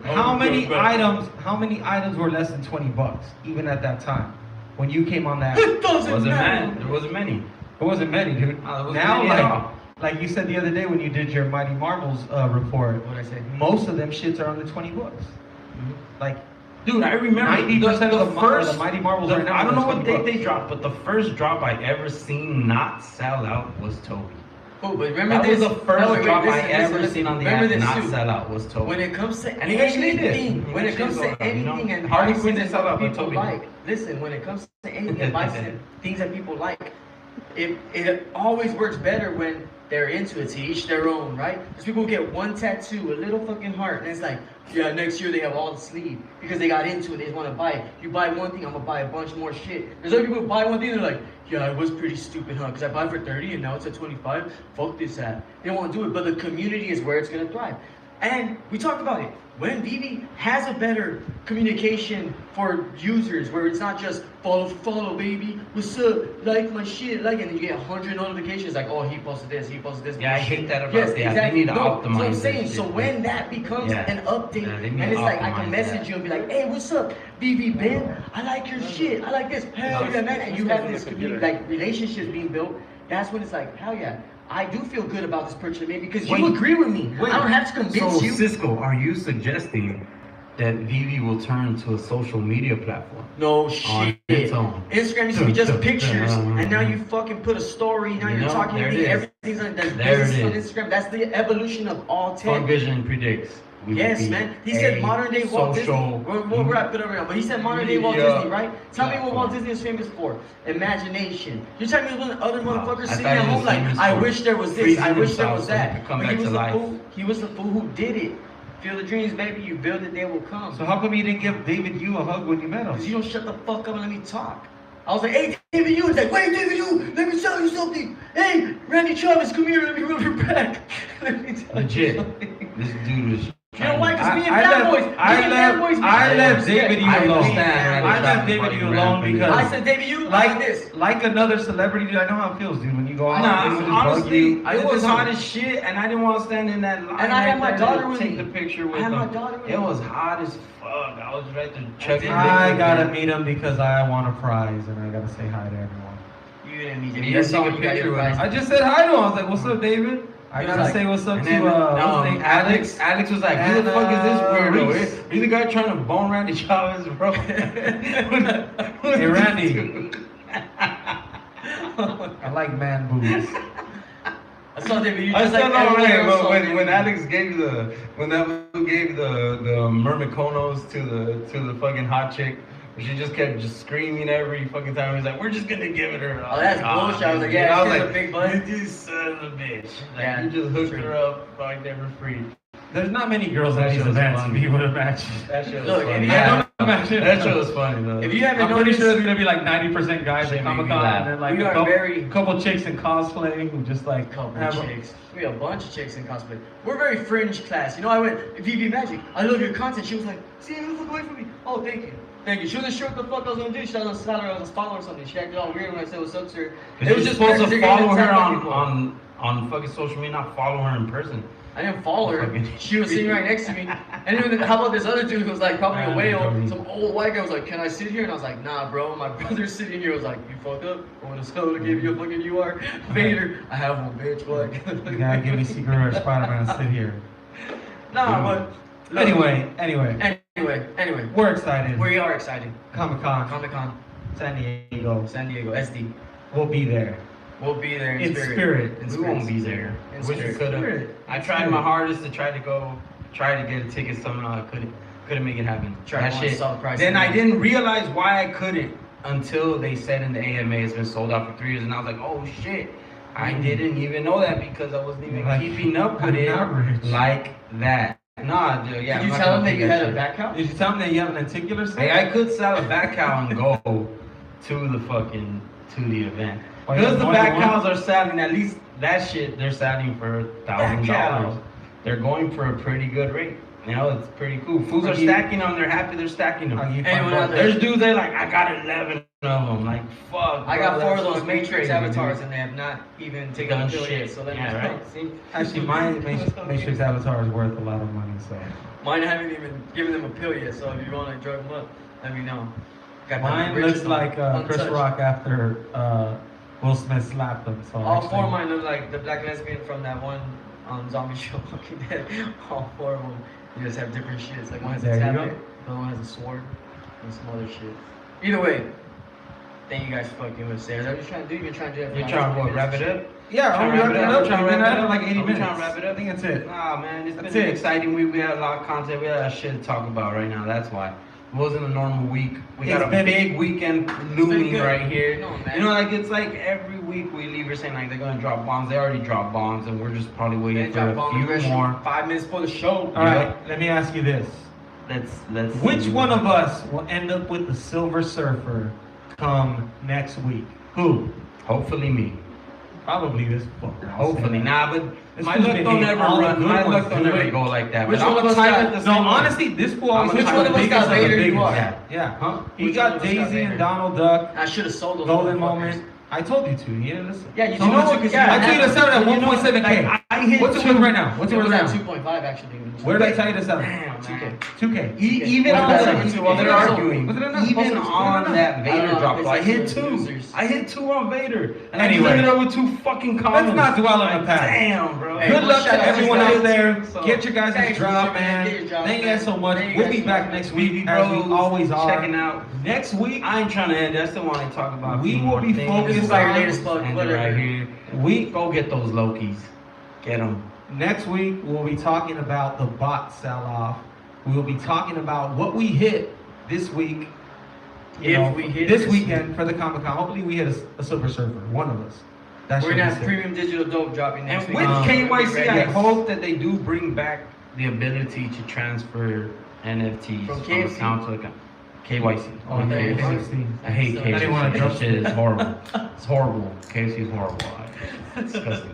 How many items were less than $20, even at that time? When you came on the app? It wasn't many. There wasn't many. It wasn't many, dude. Now, like you said the other day when you did your Mighty Marbles report, What'd I say? most of them shits are under $20. Like, dude, I remember 90% of the Mighty Marbles right now. I don't know what date they dropped, but the first drop I ever seen not sell out was Toby. Oh, but remember That this? was the first drop I listen, ever seen on the remember app this not too. sell out was Toby. When it comes to And he actually did. anything, when it comes to anything and Harley buying Quinn that didn't sell out, but people Toby like, listen, when it comes to anything and buying things that people like, it always works better when they're into it. To each their own, right? There's people who get one tattoo, a little fucking heart, and it's like, yeah, next year they have all the sleeve because they got into it. They just want to buy it. You buy one thing, I'm gonna buy a bunch more shit. There's other people who buy one thing, they're like, yeah, it was pretty stupid, huh? Because I bought it for 30 and now it's at 25. Fuck this app. They won't do it, but the community is where it's gonna thrive. And we talked about it. When Veve has a better communication for users, where it's not just follow, baby, what's up, like my shit, like, and then you get 100 notifications like, oh, he posted this. Yeah, I hate that about yes, the app. exactly. They need to optimize. So I'm saying, this so shit. when that becomes an update, and it's like I can message you and be like, hey, what's up, Veve Ben? I like your shit. I like this. Hell yeah, man. And you have this community, like relationships being built. That's when it's like, hell yeah. I do feel good about this purchase I made because you agree with me. I don't have to convince you. So, Cisco, are you suggesting that Veve will turn to a social media platform? No shit. Instagram used to be just pictures, and now you fucking put a story. Now you're talking to me. Everything's on Instagram. That's the evolution of all tech. Fun Vision predicts. Yes, man. He said modern day Walt Disney. We'll wrap it up right now. But he said modern day Walt Disney, right? Tell me what Walt Disney is famous for. Imagination. You're telling me when other motherfuckers sitting at home like, I wish there was this, I wish there was that. But he was the fool who did it. Feel the dreams, baby. You build it, they will come. So how come you didn't give David Yu a hug when you met him? Because you don't shut the fuck up and let me talk. I was like, hey, David Yu. He's like, wait, David Yu, let me tell you something. Hey, Randy Travis, come here, let me rub your back. Let me tell you something. This dude was... You know why? Because me and fanboys. I left David Yu alone. I left David Yu alone because I said, David Yu, like this. Like another celebrity, dude. I know how it feels, dude. When you go out, honestly, it was hot as shit, and I didn't want to stand in that line. And I had my daughter with me. Take the picture with I had him. my daughter with me. It was hot as fuck. I was right there checking. I gotta meet him because I want a prize, and I gotta say hi to everyone. You didn't meet him. You didn't take a picture with him. I just said hi to him. I was like, "What's up, David?" I gotta say what's up to Alex. Alex was like, "Who the fuck is this weirdo? He's the guy trying to bone Randy Chavez, bro." Hey, Randy. I like man boobs. I saw David. You I just still like know everywhere when Alex gave the Mermiconos to the fucking hot chick. She just kept screaming every fucking time. He's like, we're just gonna give it her. Oh, that's bullshit. I was like, yeah, I was a big butt. You son of a bitch. Like, you just hooked her up like they were free. There's not many girls at these events to be able to match. That shit was funny. That shit was funny though. If you haven't I'm pretty sure there's gonna be like 90% guys at Comic Con and then like a couple chicks in cosplay who just like chicks. We have a bunch of chicks in cosplay. We're very fringe class. You know, I went Veve Magic. I love your content. She was like, see, you look away from me. Oh, thank you. Thank you. She wasn't sure what the fuck I was gonna do. She thought I was a follower or something. She acted all weird when I said what's up to her. It was just supposed to follow her on fucking social media, not follow her in person. I didn't follow her. Fucking She was sitting right next to me. And then how about this other dude who was like probably a whale? Totally. Some old white guy was like, "Can I sit here?" And I was like, "Nah, bro. My brother's sitting here." I was like, "You fucked up. I want to tell to give you a fucking UR Vader. I have one, bitch. What?" You gotta give me Secret Rare Spider-Man sit here. Nah, but look, Anyway, we're excited. we are excited. Comic-Con, Comic-Con, San Diego. San Diego, SD. We'll be there. We'll be there in, In spirit. In We spirit. won't be there. In Wish we spirit. could have. Spirit. I tried my hardest to try to get a ticket somehow. I couldn't make it happen. Tried That once, shit. saw the price Then and I then- didn't realize why I couldn't until they said in the AMA it's been sold out for 3 years, and I was like, oh shit. I didn't even know that because I wasn't even Like, keeping up with it average. like that. Nah, dude, yeah. Did I'm you not tell gonna them that do you had a shit. back count? Did you tell them that you have an lenticular set? Hey, I could sell a back cow and go to the event. Oh, yeah, Because the going back to one? cows are selling, at least that shit, they're selling for $1,000. cows. They're going for a pretty good rate. You know, it's pretty cool. Fools are Are you- stacking them, they're happy they're stacking them. Are you Anyone fun- out there? There's dudes that are like, I got 11 of them. Like, fuck. I bro, got 4 of that's those fucking Matrix crazy, avatars dude. and they have not even taken Done a pill yet, shit. so let me Yeah, know. right? See? Actually, my Matrix Avatar is worth a lot of money, so. Mine haven't even given them a pill yet, so if you want to drug them up, let me know. Got the Mine richest looks like one, Chris untouched. Rock after Will Smith slapped him. So All actually- 4 of mine look like the black lesbian from that one zombie show, Walking Dead. All 4 of them, you just have different shits. Like one has There a you tablet, go. the other one has a sword, and some other shit. Either way, thank you guys for fucking with Sarah. Are you trying to do? You've been trying to do it for You're like trying to 20 what, wrap minutes it and up? Yeah, Trying I'm to wrap it wrapping up? it up. We're trying to We've been wrap at it it up? like 80 Are we minutes. trying to wrap it up? I think that's it. Nah, man, it's That's been it. exciting week. We had a lot of content. We had a lot of shit to talk about right now. That's why. It wasn't a normal week. We got It's a been- big weekend looming good. right here. No, man. You know, like it's like every week we leave here saying like they're gonna drop bombs. They already dropped bombs, and we're just probably waiting They for drop a bomb in the few restroom more. 5 minutes before the show. All right, let me ask you this. Let's. Which see one what of us will end up with the Silver Surfer come next week? Who? Hopefully me. Probably this fucker. Hopefully, nah, but This my fool's luck been don't hitting ever all the run. good My ones luck don't today. ever go like that. Which but I'm one of us gonna got- type it the No, same way. honestly, this fool always I'm hits gonna for try the to biggest got of the Vader, you biggest. are. Yeah. Yeah, huh? He Which got one of us got Daisy and Vader? Donald Duck, I should have sold those. Golden motherfuckers. Moment. I told you to. You didn't listen. Yeah, you So told you know me to what? 'cause Yeah, you I told you to had- sell it at You know, 1.7K. like, I hit What's it two- worth right now? What's it It worth was right at now? 2.5 actually. Where did I tell you to sell it? Damn, 2K. man. 2K. Even What's on that that, say? while they're Was it arguing, Was it enough? even Was it on enough? that I don't Vader know, drop, it's I like hit some 2. losers. I hit 2 on Vader, and Anyway. I ended up with 2 fucking comments. Let's not dwell on the Like, past. Damn, bro. Hey, Good well, luck shout to out to everyone you guys. out there. So- Get your guys' Thanks, drop, man. man. Get your drops, Thank you guys so man. much. Thank you We'll guys be so back much. next Veve week, as we Bros, always are. checking out. Next week, I ain't trying to end. I still want to talk about. a We few will more be things. focused This is our on- latest plug. And Whatever. right here, we go get those Lokis. Get them. next week we'll be talking about the bot sell-off. We will be talking about what we hit this week. If we hit this this weekend for the Comic Con. Hopefully we hit a Silver Surfer. One of us. That We're should gonna be have sick. premium digital dope dropping next And week. with Um, KYC, I yes. hope that they do bring back the ability to transfer NFTs From from KFC? account to account. KYC. Oh, On yeah, KFC. KFC. I hate I KFC. didn't want to That jump shit is horrible. It's horrible. KFC is horrible. It's disgusting.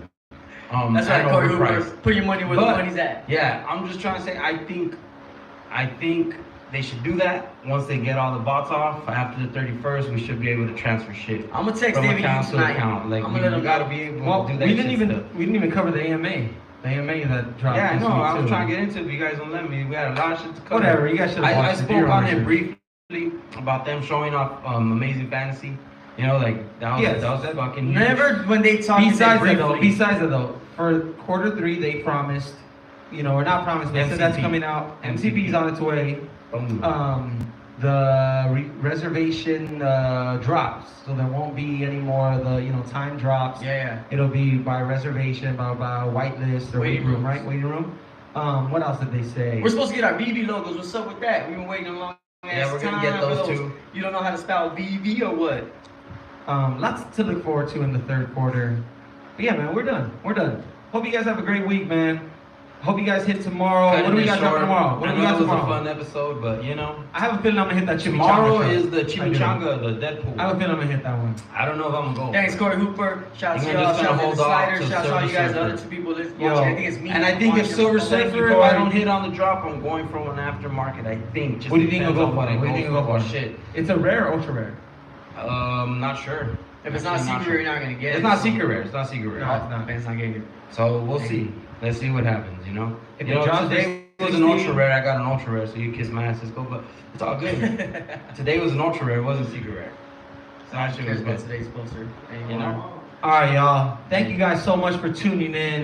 That's right, and Corey Hoover. overpriced. Put your money where But- the money's at. Yeah, I'm just trying to say, I think they should do that once they get all the bots off. After the 31st, we should be able to transfer shit I'm gonna text from David account Hughes to tonight. account. Like I'm we, gonna let him we gotta know. be able Well, to do we that didn't shit even still. we didn't even cover the AMA. The AMA that dropped. Yeah, I this know. week, I was too. trying to get into it, but you guys don't let me. We had a lot of shit to cover. Whatever, you guys should have I watched it. spoke Your on own it research. briefly about them showing off Amazing Fantasy. You know, like Yes, that was that- fucking huge. Never when they talk Besides that briefly. though, for quarter 3 they promised, or not promised, but said that's MCP. coming out. MCP's on its way. Boom. The reservation drops, so there won't be any more of the time drops. Yeah, It'll be by reservation, by whitelist or Waiting waiting room, rooms. right? Waiting room. What else did they say? We're supposed to get our VV logos. What's up with that? We've been waiting a long Yeah, we're gonna time get for those too. You don't know how to spell VV or what? Lots to look forward to in the third quarter. But yeah, man, we're done. We're done. Hope you guys have a great week, man. Hope you guys hit tomorrow. Cutting What do we it got short. dropping tomorrow? What I do we know got it was a tomorrow? fun episode, but I have a feeling I'm gonna hit that chimichanga. tomorrow truck. is the I do. chimichanga, the Deadpool. I have a feeling I'm gonna hit that one. I don't know if I'm gonna go. Thanks, Corey Hooper. Shout out to You're y'all. just Shout gonna out to the hold off Sliders. till Shout out to all you Silver guys, the other Surfer. 2 people listening. Yo. Watching. I think it's me. And I think if watching. Silver Thank you, Surfer, if I Corey. don't hit on the drop, I'm going from an aftermarket. I think. Just What do you think you'll depends go on for? What do you think you'll go Oh for? shit. It's a rare or ultra rare? Not sure. If it's not Actually, secret, you're not gonna get it. It's not secret rare. It's not secret rare. No, it's not. It's not getting it. So we'll Thank see. you. Let's see what happens, you know? If You it know, drops today to was an 16 ultra rare. I got an ultra rare, so you kiss my ass, let's go. But it's all good. Today was an ultra rare. It wasn't secret rare. So that shit was Cares about good. today's poster anymore. You know? All right, y'all. Thank you guys so much for tuning in.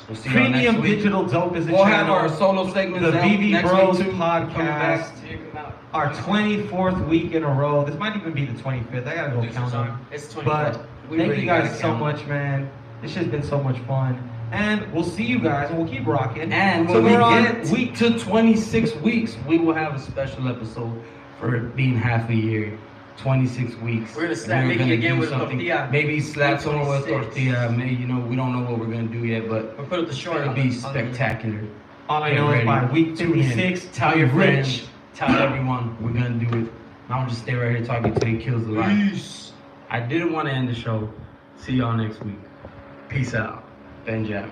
We'll see y'all next Premium week. Digital Dope is the We'll have channel. our solo segments The out Veve next Bros week too. Coming back. podcast. See you come out. Our 24th week in a row. This might even be the 25th. I gotta go count on. It's 24. But We thank really you guys gotta so count. much, man. This has been so much fun. And we'll see you guys, and we'll keep rocking. And so when we we're on get week to 26 weeks, we will have a special episode for it being half a year. 26 weeks. We're gonna slap We're Mickey gonna again do with something. tortilla. Maybe slap someone with 26. tortilla. Maybe, you know, we don't know what we're gonna do yet, but Or put up the it's short gonna on be the- on the- spectacular. All I Get know is ready. by week Tune in. 56, Tell your rich. friends. Tell everyone we're gonna do it. I'm gonna just stay right here talking till he kills the light. Peace. I didn't want to end the show. See y'all next week. Peace out. Benjamin.